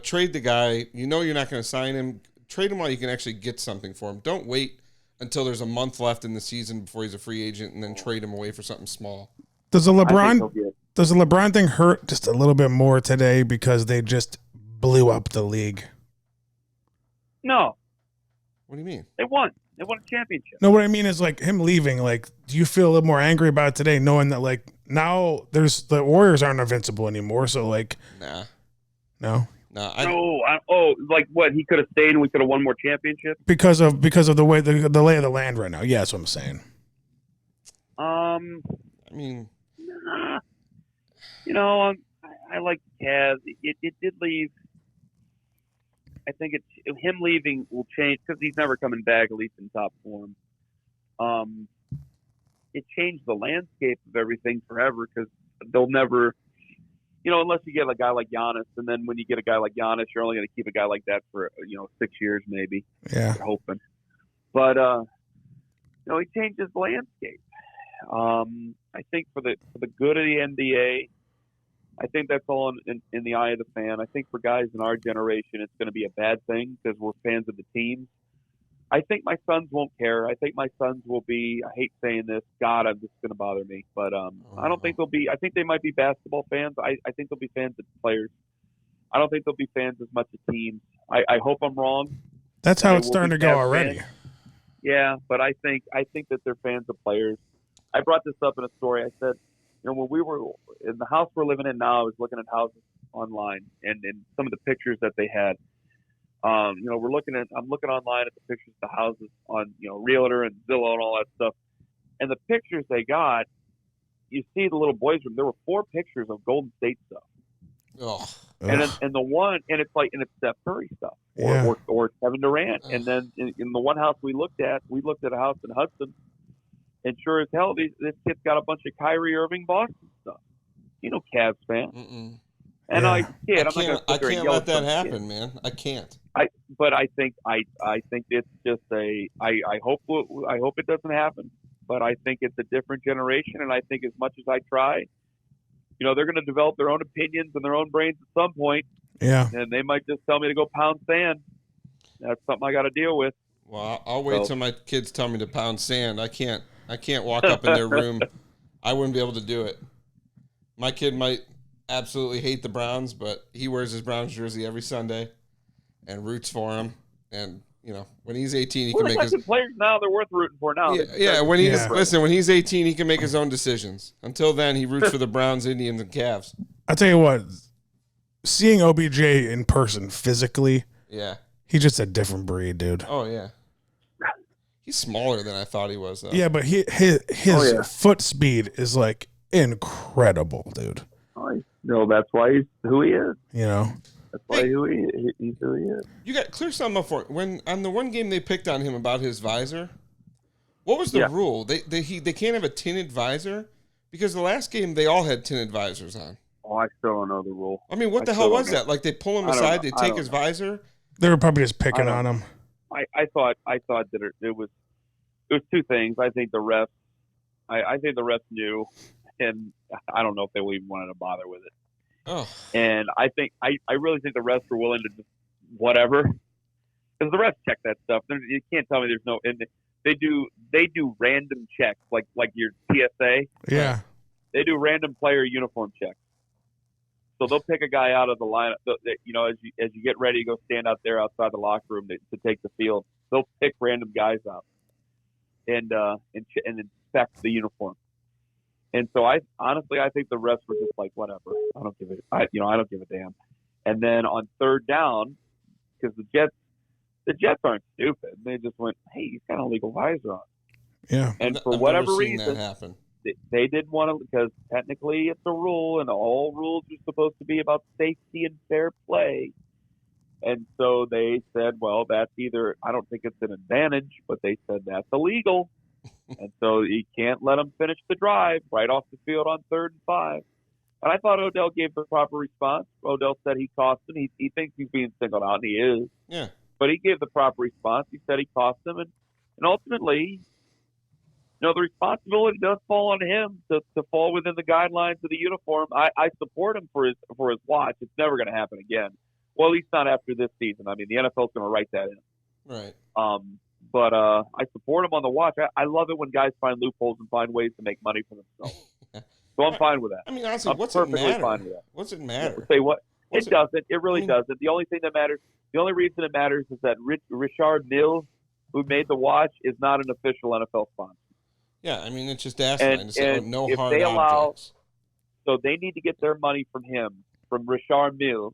trade the guy. You're not going to sign him. Trade him while you can actually get something for him. Don't wait until there's a month left in the season before he's a free agent and then trade him away for something small. Does the LeBron thing hurt just a little bit more today because they just blew up the league? No. What do you mean? They won. They won a championship. No, what I mean is like him leaving. Like, do you feel a little more angry about it today, knowing that like now the Warriors aren't invincible anymore? So like, no. Like what? He could have stayed and we could have won more championships because of the way the lay of the land right now. Yeah, that's what I'm saying. I mean, I like the Cavs. It did leave. think him leaving will change because he's never coming back, at least in top form. It changed the landscape of everything forever because they'll never, unless you get a guy like Giannis, and then when you get a guy like Giannis, you're only going to keep a guy like that for 6 years maybe. Yeah, you're hoping. But he changes the landscape. I think for the good of the NBA, I think that's all in the eye of the fan. I think for guys in our generation, it's going to be a bad thing because we're fans of the teams. I think my sons won't care. I think my sons will be, I hate saying this, God, I'm just going to bother me. But I don't think they'll be, I think they might be basketball fans. I think they'll be fans of players. I don't think they'll be fans as much of teams. I hope I'm wrong. That's how it's starting to go already. Fans. Yeah, but I think that they're fans of players. I brought this up in a story. I said, when we were in the house we're living in now, I was looking at houses online and some of the pictures that they had. I'm looking online at the pictures of the houses on, Realtor and Zillow and all that stuff. And the pictures they got, you see the little boys' room. There were 4 pictures of Golden State stuff. Oh. And the one, and it's Steph Curry stuff or Kevin Durant. And then in the one house we looked at a house in Hudson, and sure as hell, this kid's got a bunch of Kyrie Irving Boston stuff. Cavs fan. Mm-mm. And I can't let that happen, man. I can't. But I think it's just I hope it doesn't happen. But I think it's a different generation, and I think as much as I try, they're going to develop their own opinions and their own brains at some point. Yeah. And they might just tell me to go pound sand. That's something I got to deal with. Well, I'll wait till my kids tell me to pound sand. I can't walk up in their room. I wouldn't be able to do it. My kid might absolutely hate the Browns, but he wears his Browns jersey every Sunday and roots for them. And, when he's 18, he can make his players now. They're worth rooting for now. When he's 18, he can make his own decisions. Until then, he roots for the Browns, Indians, and Cavs. I tell you what, seeing OBJ in person physically, he's just a different breed, dude. Oh yeah. He's smaller than I thought he was, though. Yeah, but his foot speed is like incredible, dude. That's why he's who he is. That's why he's who he is. You got clear something up for it. When on the one game they picked on him about his visor. What was the rule? They can't have a tinted visor because the last game they all had tinted visors on. Oh, I still don't know the rule. I mean, what the hell was that? Like they pull him aside, they take his visor. They were probably just picking on him. I thought that it was 2 things. I think the refs knew, and I don't know if they even wanted to bother with it. Oh. And I really think the refs were willing to just whatever, because the refs check that stuff. You can't tell me there's no. And they do random checks like your TSA. Yeah. They do random player uniform checks. So they'll pick a guy out of the lineup. As you get ready to go stand out there outside the locker room to take the field, they'll pick random guys out and inspect the uniform. And so I think the refs were just like, whatever. I don't give a damn. And then on third down, because the Jets aren't stupid. They just went, hey, he's got a legal visor on. Yeah. And for I've whatever never seen reason, that happen. they didn't want to, because technically it's a rule, and all rules are supposed to be about safety and fair play. And so they said, well, that's either, I don't think it's an advantage, but they said that's illegal. And so you can't let them finish the drive right off the field on 3rd and 5. And I thought Odell gave the proper response. Odell said he cost him. He thinks he's being singled out, and he is. Yeah. But he gave the proper response. He said he cost him. And ultimately, the responsibility does fall on him to fall within the guidelines of the uniform. I support him for his watch. It's never going to happen again. Well, at least not after this season. I mean, the NFL's going to write that in. Right. But I support him on the watch. I love it when guys find loopholes and find ways to make money for themselves. So I'm fine with that. I mean, honestly, what's it matter? Fine with that. What's it matter? Say what? It doesn't. It really doesn't. The only thing that matters, the only reason it matters is that Richard Mills, who made the watch, is not an official NFL sponsor. Yeah, I mean, it's just asinine to say no if hard they objects. So they need to get their money from him, from Richard Mills,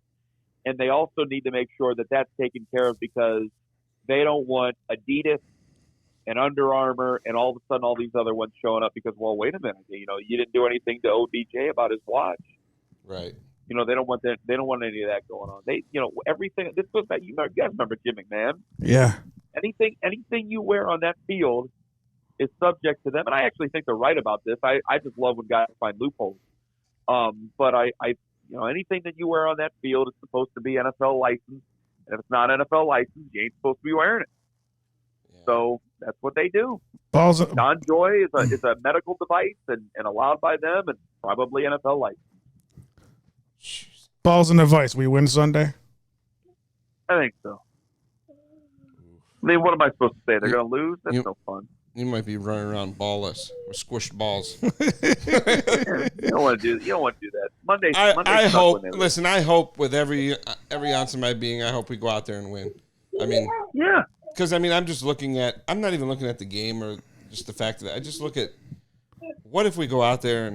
and they also need to make sure that that's taken care of, because they don't want Adidas and Under Armour and all of a sudden all these other ones showing up because, well, wait a minute, you didn't do anything to OBJ about his watch. Right. They don't want that. They don't want any of that going on. Everything. This goes back. You guys remember Jim McMahon? Yeah. Anything you wear on that field is subject to them. And I actually think they're right about this. I just love when guys find loopholes. But anything that you wear on that field is supposed to be NFL licensed. And if it's not NFL licensed, you ain't supposed to be wearing it. Yeah. So that's what they do. Non-joy is a medical device and allowed by them and probably NFL licensed. Balls in the vice. We win Sunday? I think so. I mean, what am I supposed to say? They're going to lose? That's no fun. You might be running around ballless or squished balls. You don't want to do that. Monday. I hope. Listen, I hope with every ounce of my being, I hope we go out there and win. I mean, yeah. Because I'm just looking at. I'm not even looking at the game or just the fact that I just look at what if we go out there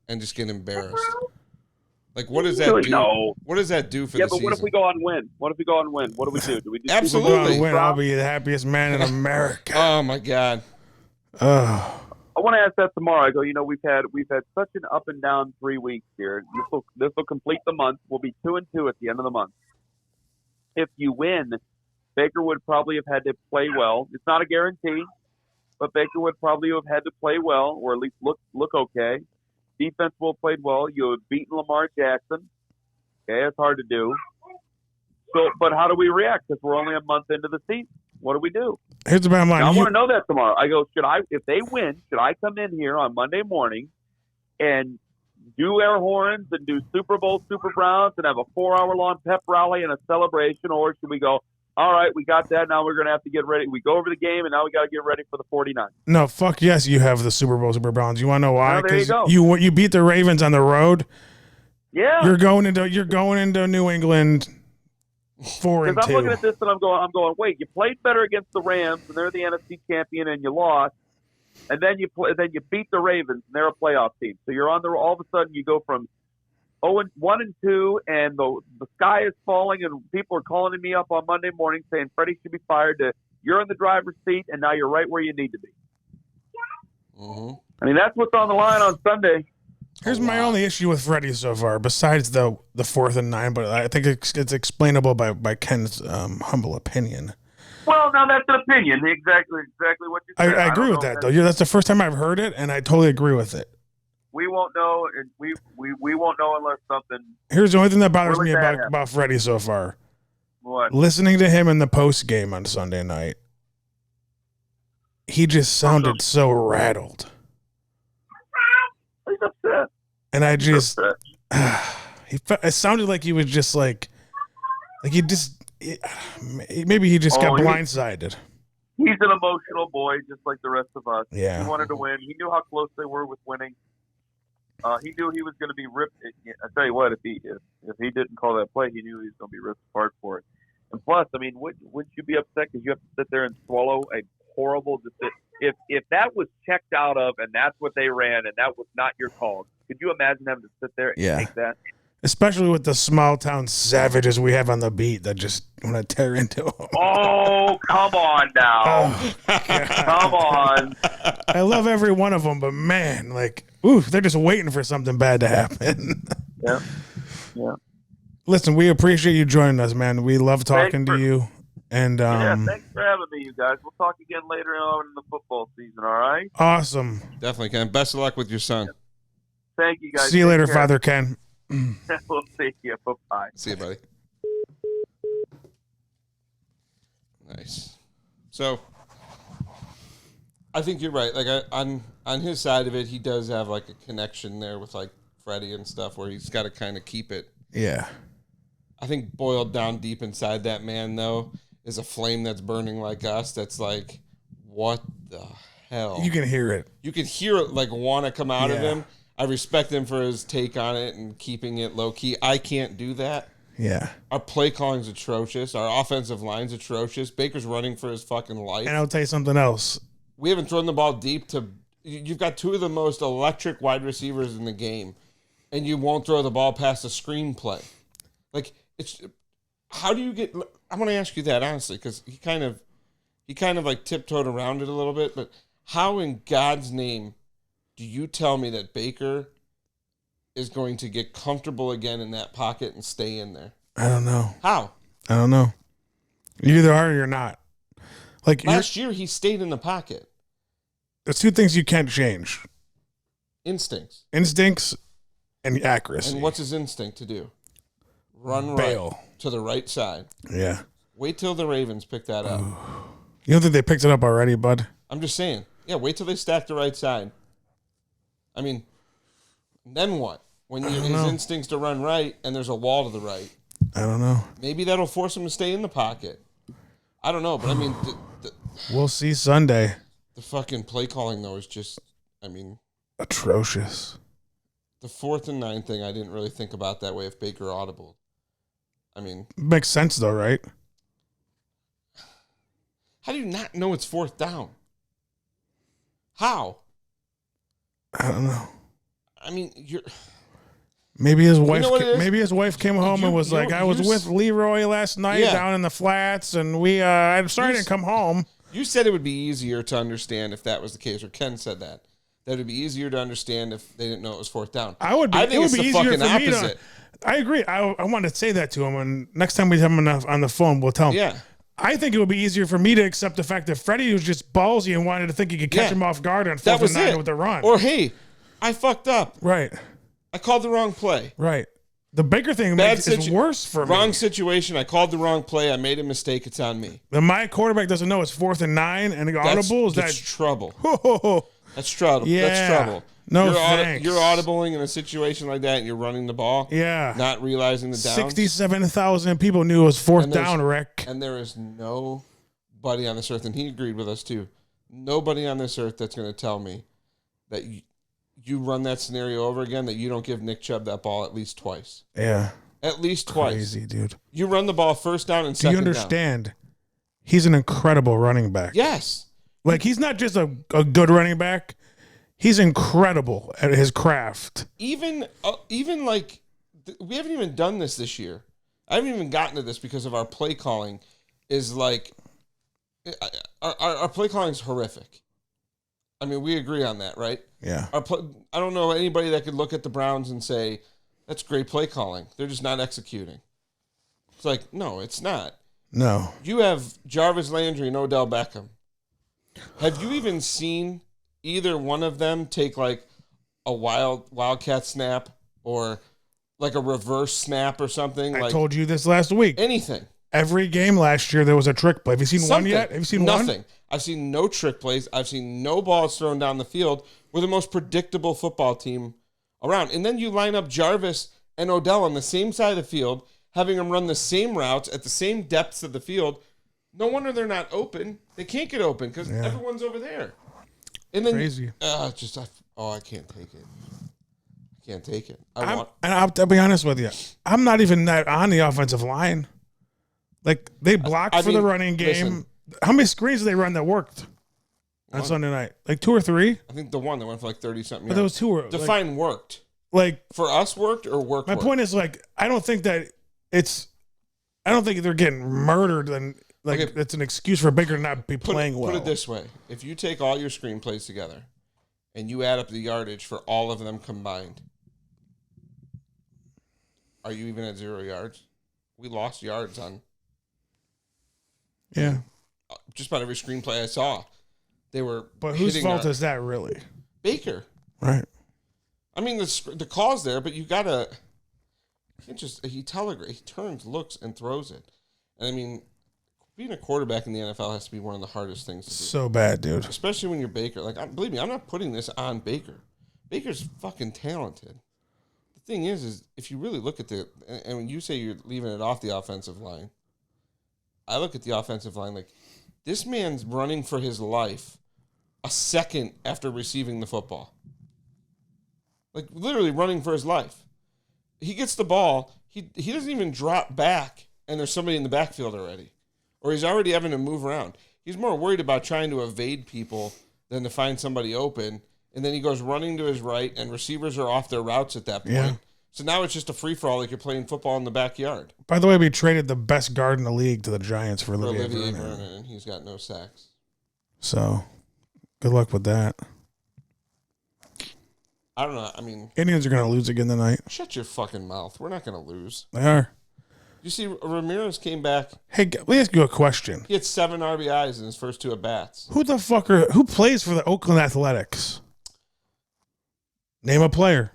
and just get embarrassed. Like, what does that do? No. What does that do for the season? Yeah, but what if we go out and win? What do we do? Do we just absolutely win? I'll be the happiest man in America. Oh my God. I want to ask that tomorrow. I go, we've had such an up and down 3 weeks here. This will complete the month. We'll be 2-2 at the end of the month. If you win, Baker would probably have had to play well. It's not a guarantee, but Baker would probably have had to play well, or at least look okay. Defense will have played well. You have beaten Lamar Jackson. Okay, it's hard to do. So, but how do we react? Because we're only a month into the season. What do we do? Here's the bottom line. Now, I want to know that tomorrow. I go, if they win, should I come in here on Monday morning and do air horns and do Super Bowl Super Browns and have a 4-hour-long pep rally and a celebration, or should we go, all right, we got that. Now we're going to have to get ready. We go over the game, and now we got to get ready for the 49. No, fuck yes, you have the Super Bowl Super Browns. You want to know why? There you go. You beat the Ravens on the road. Yeah. You're going into New England 4-2. Because I'm looking at this and I'm going, wait, you played better against the Rams, and they're the NFC champion, and you lost, and then you beat the Ravens, and they're a playoff team. So you're on all of a sudden you go from 1-2, and the sky is falling, and people are calling me up on Monday morning saying Freddie should be fired. You're in the driver's seat, and now you're right where you need to be. Mm-hmm. I mean, that's what's on the line on Sunday. Here's my only issue with Freddie so far, besides the 4th and 9, but I think it's explainable by Ken's humble opinion. Well, now that's an opinion. Exactly what you said. I agree with that, though. That's the first time I've heard it, and I totally agree with it. We won't know, and we won't know unless something. Here's the only thing that bothers me about Freddie so far. What? Listening to him in the post game on Sunday night, he just sounded so rattled. He's upset. And I just, it sounded like he was just like he just, maybe he just got blindsided. He's an emotional boy, just like the rest of us. Yeah. He wanted to win. He knew how close they were with winning. He knew he was going to be ripped. I tell you what, if he didn't call that play, he knew he was going to be ripped apart for it. And plus, I mean, wouldn't you be upset because you have to sit there and swallow a horrible decision? If that was checked out of and that's what they ran and that was not your call, could you imagine having to sit there and take that? Especially with the small town savages we have on the beat that just want to tear into them. Oh, come on now. Oh, come on. I love every one of them, but man, they're just waiting for something bad to happen. Yeah. Listen, we appreciate you joining us, man. We love talking to you. And thanks for having me, you guys. We'll talk again later on in the football season, all right? Awesome. Definitely, Ken. Best of luck with your son. Thank you, guys. See you later, Father Ken. We'll see you. Bye-bye. See you, buddy. Nice. So, I think you're right. On his side of it, he does have a connection there with Freddie and stuff where he's got to kind of keep it. Yeah. I think boiled down deep inside that man, though, is a flame that's burning like us. That's what the hell? You can hear it. You can hear it want to come out of him. I respect him for his take on it and keeping it low key. I can't do that. Yeah. Our play calling's atrocious. Our offensive line's atrocious. Baker's running for his fucking life. And I'll tell you something else. We haven't thrown the ball deep to. You've got two of the most electric wide receivers in the game, and you won't throw the ball past a screenplay. It's how do you get? I'm going to ask you that honestly because he kind of tiptoed around it a little bit. But how in God's name do you tell me that Baker is going to get comfortable again in that pocket and stay in there? I don't know. How? I don't know. You either are or you're not. Like Last year, he stayed in the pocket. there's two things you can't change: Instincts. instincts and accuracy. And what's his instinct to do? Run Bail. right to the right side. Yeah. Wait till the Ravens pick that up. You don't think they picked it up already, bud? I'm just saying. Yeah, wait till they stack the right side. I mean, then what? When his instincts to run right and there's a wall to the right. I don't know. Maybe that'll force him to stay in the pocket. I don't know, but I mean, We'll see Sunday. the fucking play calling, though, is just, I mean, Atrocious. the 4th and 9 thing, I didn't really think about that way if Baker audible. I mean, Makes sense though, right? how do you not know it's 4th down? How? I don't know. I mean, you're... Maybe his wife. know what it is? Maybe his wife came home and was like, "I was with Leroy last night Yeah. down in the flats, and we. I'm sorry I didn't come home." You said it would be easier to understand if that was the case, or Ken said that. That it would be easier to understand if they didn't know it was 4th down. I would. I think it would it's be the easier fucking for me opposite. to. I agree. I wanted to say that to him, and next time we have him on the phone, we'll tell him. Yeah. I think it would be easier for me to accept the fact that Freddie was just ballsy and wanted to think he could catch Yeah. him off guard on That 4th was and 9 it. with the run. Or, hey, I fucked up. Right. I called the wrong play. Right. The Baker thing is worse for me. Wrong situation. I called the wrong play. I made a mistake. It's on me. My quarterback doesn't know it's 4th and 9 and the audible is That's that. trouble. Oh, That's trouble. Yeah. That's trouble. No you're thanks. You're audibling in a situation like that, and you're running the ball. yeah. Not realizing the downs. 67,000 people knew it was 4th And there's- down, Rick. And there is nobody on this earth, and he agreed with us too. Nobody on this earth that's going to tell me that you run that scenario over again, that you don't give Nick Chubb that ball at least twice. Yeah. At least twice. Crazy, dude. You run the ball 1st down and Do second you understand? He's an incredible running back. down. Yes. Like, he's not just a good running back. He's incredible at his craft. Even like, we haven't even done this year. I haven't even gotten to this because of our play calling is like, our play calling is horrific. I mean, we agree on that, right? Yeah. I don't know anybody that could look at the Browns and say, that's great play calling. They're just not executing. It's like, no, it's not. No. You have Jarvis Landry and Odell Beckham. Have you even seen either one of them take like a wildcat snap or like a reverse snap or something? I like told you this last week. anything. Every game last year, there was a trick play. Have you seen one yet? Have you seen Nothing. one? I've seen no trick plays. I've seen no balls thrown down the field. We're the most predictable football team around. And then you line up Jarvis and Odell on the same side of the field, having them run the same routes at the same depths of the field. No wonder they're not open. They can't get open because everyone's over there. And then Crazy. I can't take it. I can't take it. I'll be honest with you. I'm not even that on the offensive line. Like, they blocked for the running game. listen. How many screens did they run that worked on Sunday night? Like 2 or 3? I think the one that went for like 30-something But yards. those 2 were Define worked. like For us, worked or worked? my point is, like, I don't think they're getting murdered and like Okay. it's an excuse for Baker to not be playing well. Put it this way. If you take all your screenplays together and you add up the yardage for all of them combined, are you even at 0 yards? We lost yards on Yeah. just about every screenplay I saw. They were But whose hitting fault our- is that really? Baker. Right. I mean, the call's there, but you gotta. You can't just he turns, looks, and throws it. And I mean, being a quarterback in the NFL has to be one of the hardest things to do, So bad, dude. especially when you're Baker. Like, believe me, I'm not putting this on Baker. Baker's fucking talented. The thing is if you really look at and when you say you're leaving it off the offensive line, I look at the offensive line like this man's running for his life a second after receiving the football. Like, literally running for his life. He gets the ball. He doesn't even drop back, and there's somebody in the backfield already. Or he's already having to move around. He's more worried about trying to evade people than to find somebody open. And then he goes running to his right, and receivers are off their routes at that point. Yeah. So now it's just a free-for-all like you're playing football in the backyard. By the way, we traded the best guard in the league to the Giants for Olivier Vernon. Vernon, and he's got no sacks. So, good luck with that. I don't know. I mean, Indians are going to lose again tonight. shut your fucking mouth. We're not going to lose. They are. You see, Ramirez came back. Hey, let me ask you a question. He had 7 RBIs in his first 2 at bats. Who plays for the Oakland Athletics? Name a player.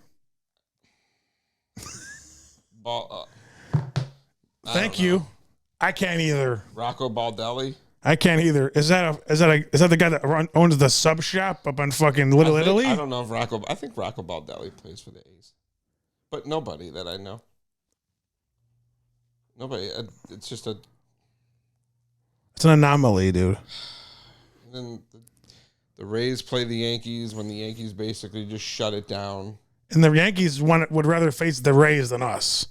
Thank you. I can't either. Rocco Baldelli. I can't either. Is that the guy that owns the sub shop up on fucking Little Italy? I don't know if I think Rocco Baldelli plays for the A's, but nobody that I know. Nobody. It's just a. It's an anomaly, dude. And then the Rays play the Yankees when the Yankees basically just shut it down. And the Yankees would rather face the Rays than us.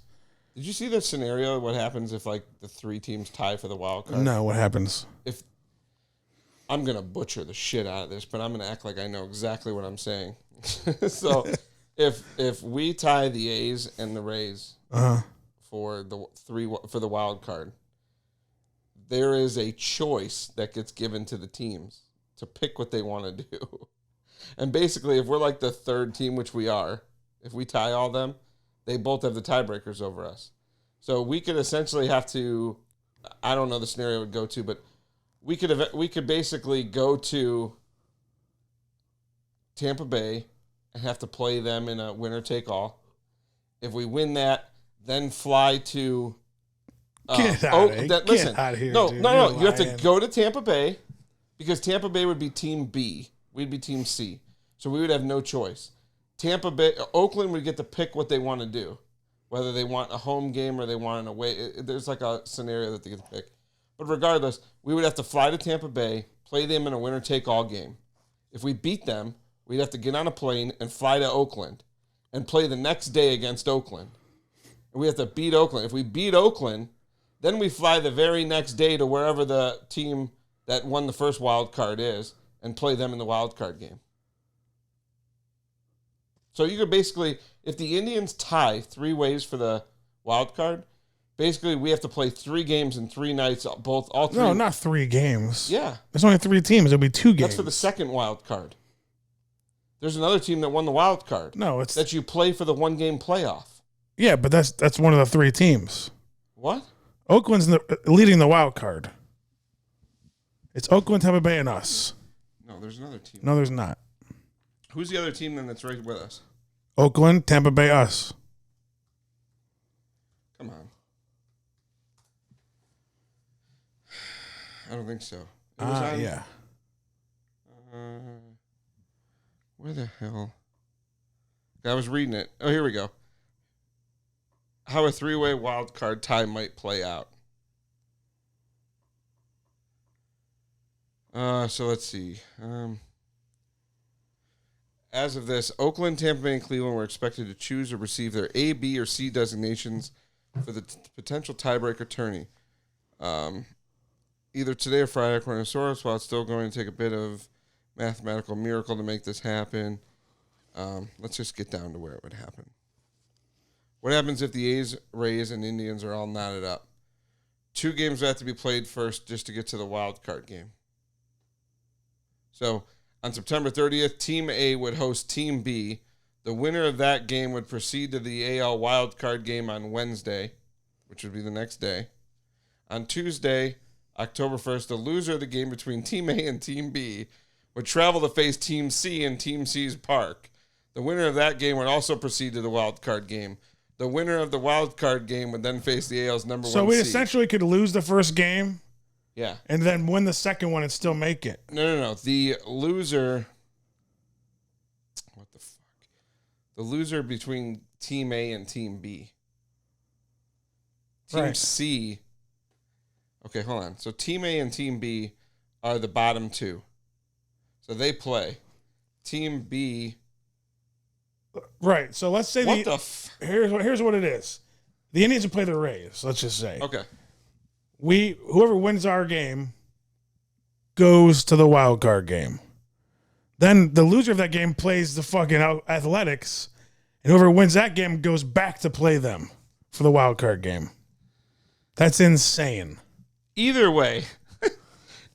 Did you see the scenario? What happens if like the 3 teams tie for the wild card? No, what happens? If I'm gonna butcher the shit out of this, but I'm gonna act like I know exactly what I'm saying. So if we tie the A's and the Rays for the wild card, there is a choice that gets given to the teams to pick what they want to do. And basically, if we're like the 3rd team, which we are, if we tie all them, they both have the tiebreakers over us. So we could essentially have to, I don't know the scenario it would go to, but we could basically go to Tampa Bay and have to play them in a winner take all. If we win that, then fly to Get out of here. No, dude. no. You're You have to lying. go to Tampa Bay because Tampa Bay would be Team B. We'd be Team C. So we would have no choice. Oakland would get to pick what they want to do, whether they want a home game or they want an away. There's like a scenario that they get to pick. But regardless, we would have to fly to Tampa Bay, play them in a winner-take-all game. If we beat them, we'd have to get on a plane and fly to Oakland and play the next day against Oakland. And we have to beat Oakland. If we beat Oakland, then we fly the very next day to wherever the team that won the first wild card is and play them in the wild card game. So you could basically, if the Indians tie 3 ways for the wild card, basically we have to play 3 games in 3 nights, all 3. No, not 3 games. Yeah. There's only 3 teams. It'll be 2 games. That's for the second wild card. There's another team that won the wild card. No, it's that you play for the 1-game playoff. yeah, but that's one of the 3 teams. What? Oakland's leading the wild card. It's Oakland, Tampa Bay, and us. No, there's another team. No, there's not. Who's the other team then that's right with us? Oakland, Tampa Bay, us. Come on. I don't think so. Yeah. Where the hell? I was reading it. Oh, here we go. How a 3-way wild card tie might play out. So let's see. As of this, Oakland, Tampa Bay, and Cleveland were expected to choose or receive their A, B, or C designations for the potential tiebreaker tourney. Either today or Friday, according to source, while it's still going to take a bit of mathematical miracle to make this happen. Let's just get down to where it would happen. What happens if the A's, Rays, and Indians are all knotted up? 2 games have to be played first just to get to the wild card game. So on September 30th, Team A would host Team B. The winner of that game would proceed to the AL wild card game on Wednesday, which would be the next day. On Tuesday, October 1st, the loser of the game between Team A and Team B would travel to face Team C in Team C's park. The winner of that game would also proceed to the wild card game. The winner of the wild card game would then face the AL's number 1 So we seed. essentially could lose the first game Yeah. and then win the second one and still make it. No. The loser... What the fuck? The loser between Team A and Team B. Team Right. C... Okay, hold on. So Team A and Team B are the bottom 2. So they play. Team B... Right. So let's say here's what it is. The Indians will play the Rays, let's just say. Okay. Whoever wins our game goes to the wild card game. Then the loser of that game plays the fucking Athletics, and whoever wins that game goes back to play them for the wild card game. That's insane. Either way,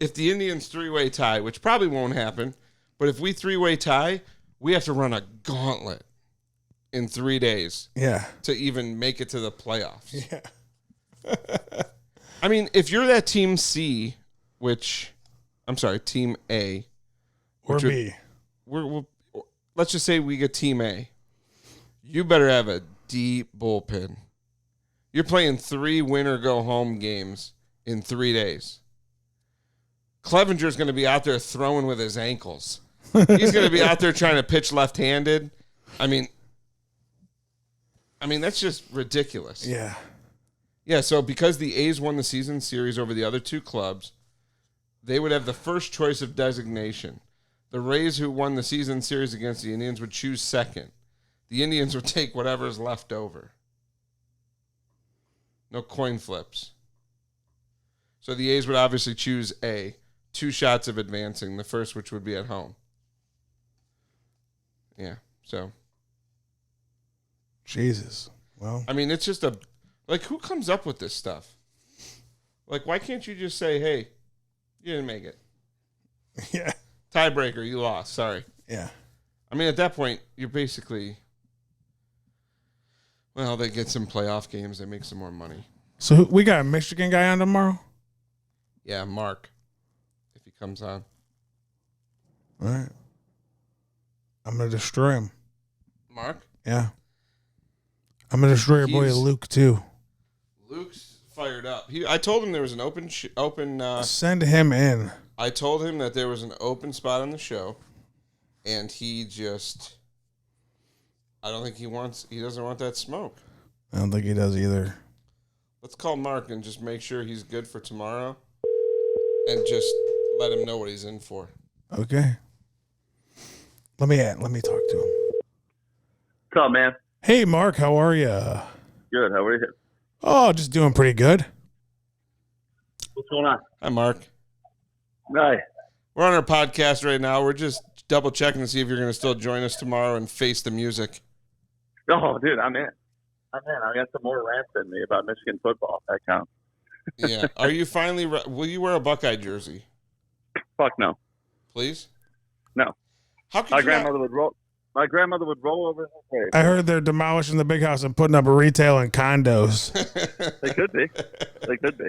if the Indians 3-way tie, which probably won't happen, but if we 3-way tie, we have to run a gauntlet in 3 days Yeah. to even make it to the playoffs. Yeah. I mean, if you're that team C, team A. Or B. Let's just say we get team A. You better have a deep bullpen. You're playing 3 win-or-go-home games in 3 days. Clevenger's going to be out there throwing with his ankles. He's going to be out there trying to pitch left-handed. I mean, that's just ridiculous. Yeah. Yeah, so because the A's won the season series over the other 2 clubs, they would have the first choice of designation. The Rays, who won the season series against the Indians, would choose second. The Indians would take whatever's left over. No coin flips. So the A's would obviously choose A. 2 shots of advancing, the first which would be at home. Yeah, so. Jesus. Well. I mean, it's just who comes up with this stuff? Like, why can't you just say, hey, you didn't make it? Yeah. Tiebreaker, you lost. Sorry. Yeah. I mean, at that point, you're basically, well, they get some playoff games. They make some more money. So we got a Michigan guy on tomorrow? Yeah, Mark, if he comes on. All right. I'm going to destroy him. Mark? Yeah. I'm going to destroy your boy Luke, too. Luke's fired up. I told him there was an open. Send him in. I told him that there was an open spot on the show, and he just, I don't think he doesn't want that smoke. I don't think he does either. Let's call Mark and just make sure he's good for tomorrow, and just let him know what he's in for. Okay. Let me talk to him. What's up, man? Hey, Mark, how are you? Good. How are you? Oh, just doing pretty good. What's going on? Hi, Mark. Hi. We're on our podcast right now. We're just double checking to see if you're going to still join us tomorrow and face the music. Oh, dude, I'm in. I got some more rants in me about Michigan football. That counts. Yeah. Are you finally? Will you wear a Buckeye jersey? Fuck no. Please. No. How could My grandmother would roll. My grandmother would roll over in her grave. I heard they're demolishing the big house and putting up a retail and condos. They could be. They could be.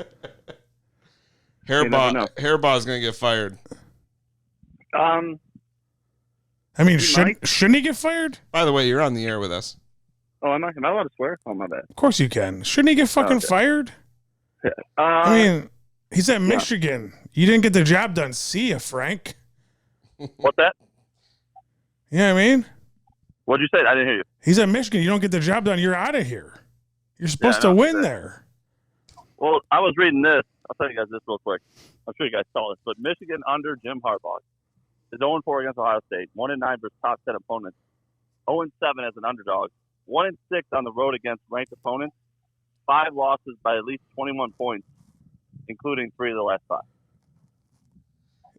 Hairbaugh's going to get fired. I mean, shouldn't he get fired? By the way, you're on the air with us. Oh, am I allowed to swear? Oh, my bad. Of course you can. Shouldn't he get fucking fired? I mean, he's at Michigan. You didn't get the job done. See ya, Frank. What's that? You know what I mean? What'd you say? I didn't hear you. He's at Michigan. You don't get the job done, you're out of here. You're supposed to win there. Well, I was reading this. I'll tell you guys this real quick. I'm sure you guys saw this. But Michigan under Jim Harbaugh is 0-4 against Ohio State, 1-9 versus top 10 opponents, 0-7 as an underdog, 1-6 on the road against ranked opponents, 5 losses by at least 21 points, including 3 of the last 5.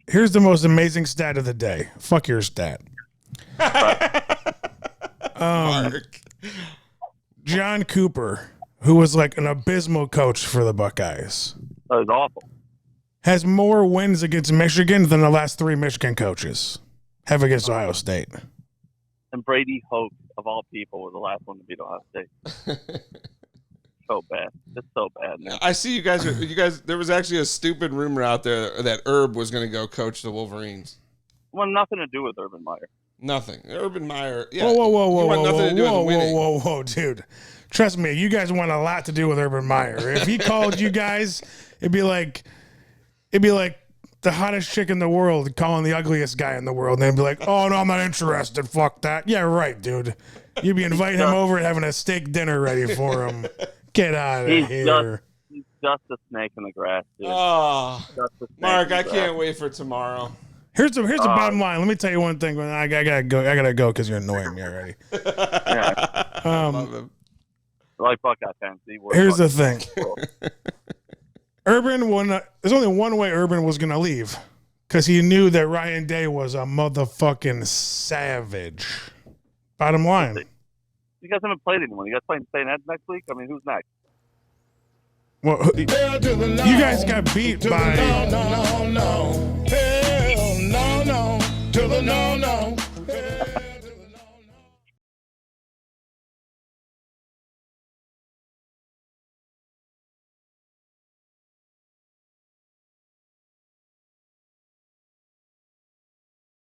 Here's the most amazing stat of the day. Fuck your stat. John Cooper, who was like an abysmal coach for the Buckeyes, That was awful. has more wins against Michigan than the last 3 Michigan coaches have against Ohio State. And Brady Hoke, of all people, was the last one to beat Ohio State. So bad. It's so bad, man. I see you guys. There was actually a stupid rumor out there that Herb was going to go coach the Wolverines. Well, nothing to do with Urban Meyer. Nothing. Urban Meyer. Yeah. Whoa, dude. Trust me, you guys want a lot to do with Urban Meyer. If he called you guys, it'd be like the hottest chick in the world calling the ugliest guy in the world, and they'd be like, "Oh no, I'm not interested. Fuck that." Yeah, right, dude. You'd be inviting him over and having a steak dinner ready for him. Get out of here. He's just a snake in the grass, dude. Oh, Mark, I can't wait for tomorrow. Here's the bottom line. Let me tell you one thing. I gotta go because you're annoying me already. Yeah. Like Buckeye fans. Here's the thing. Urban there's only one way Urban was gonna leave, because he knew that Ryan Day was a motherfucking savage. Bottom line. You guys haven't played anyone. You guys playing St. Ed's next week? I mean, who's next? Well, you guys got beat by. No. Hell no. To the no.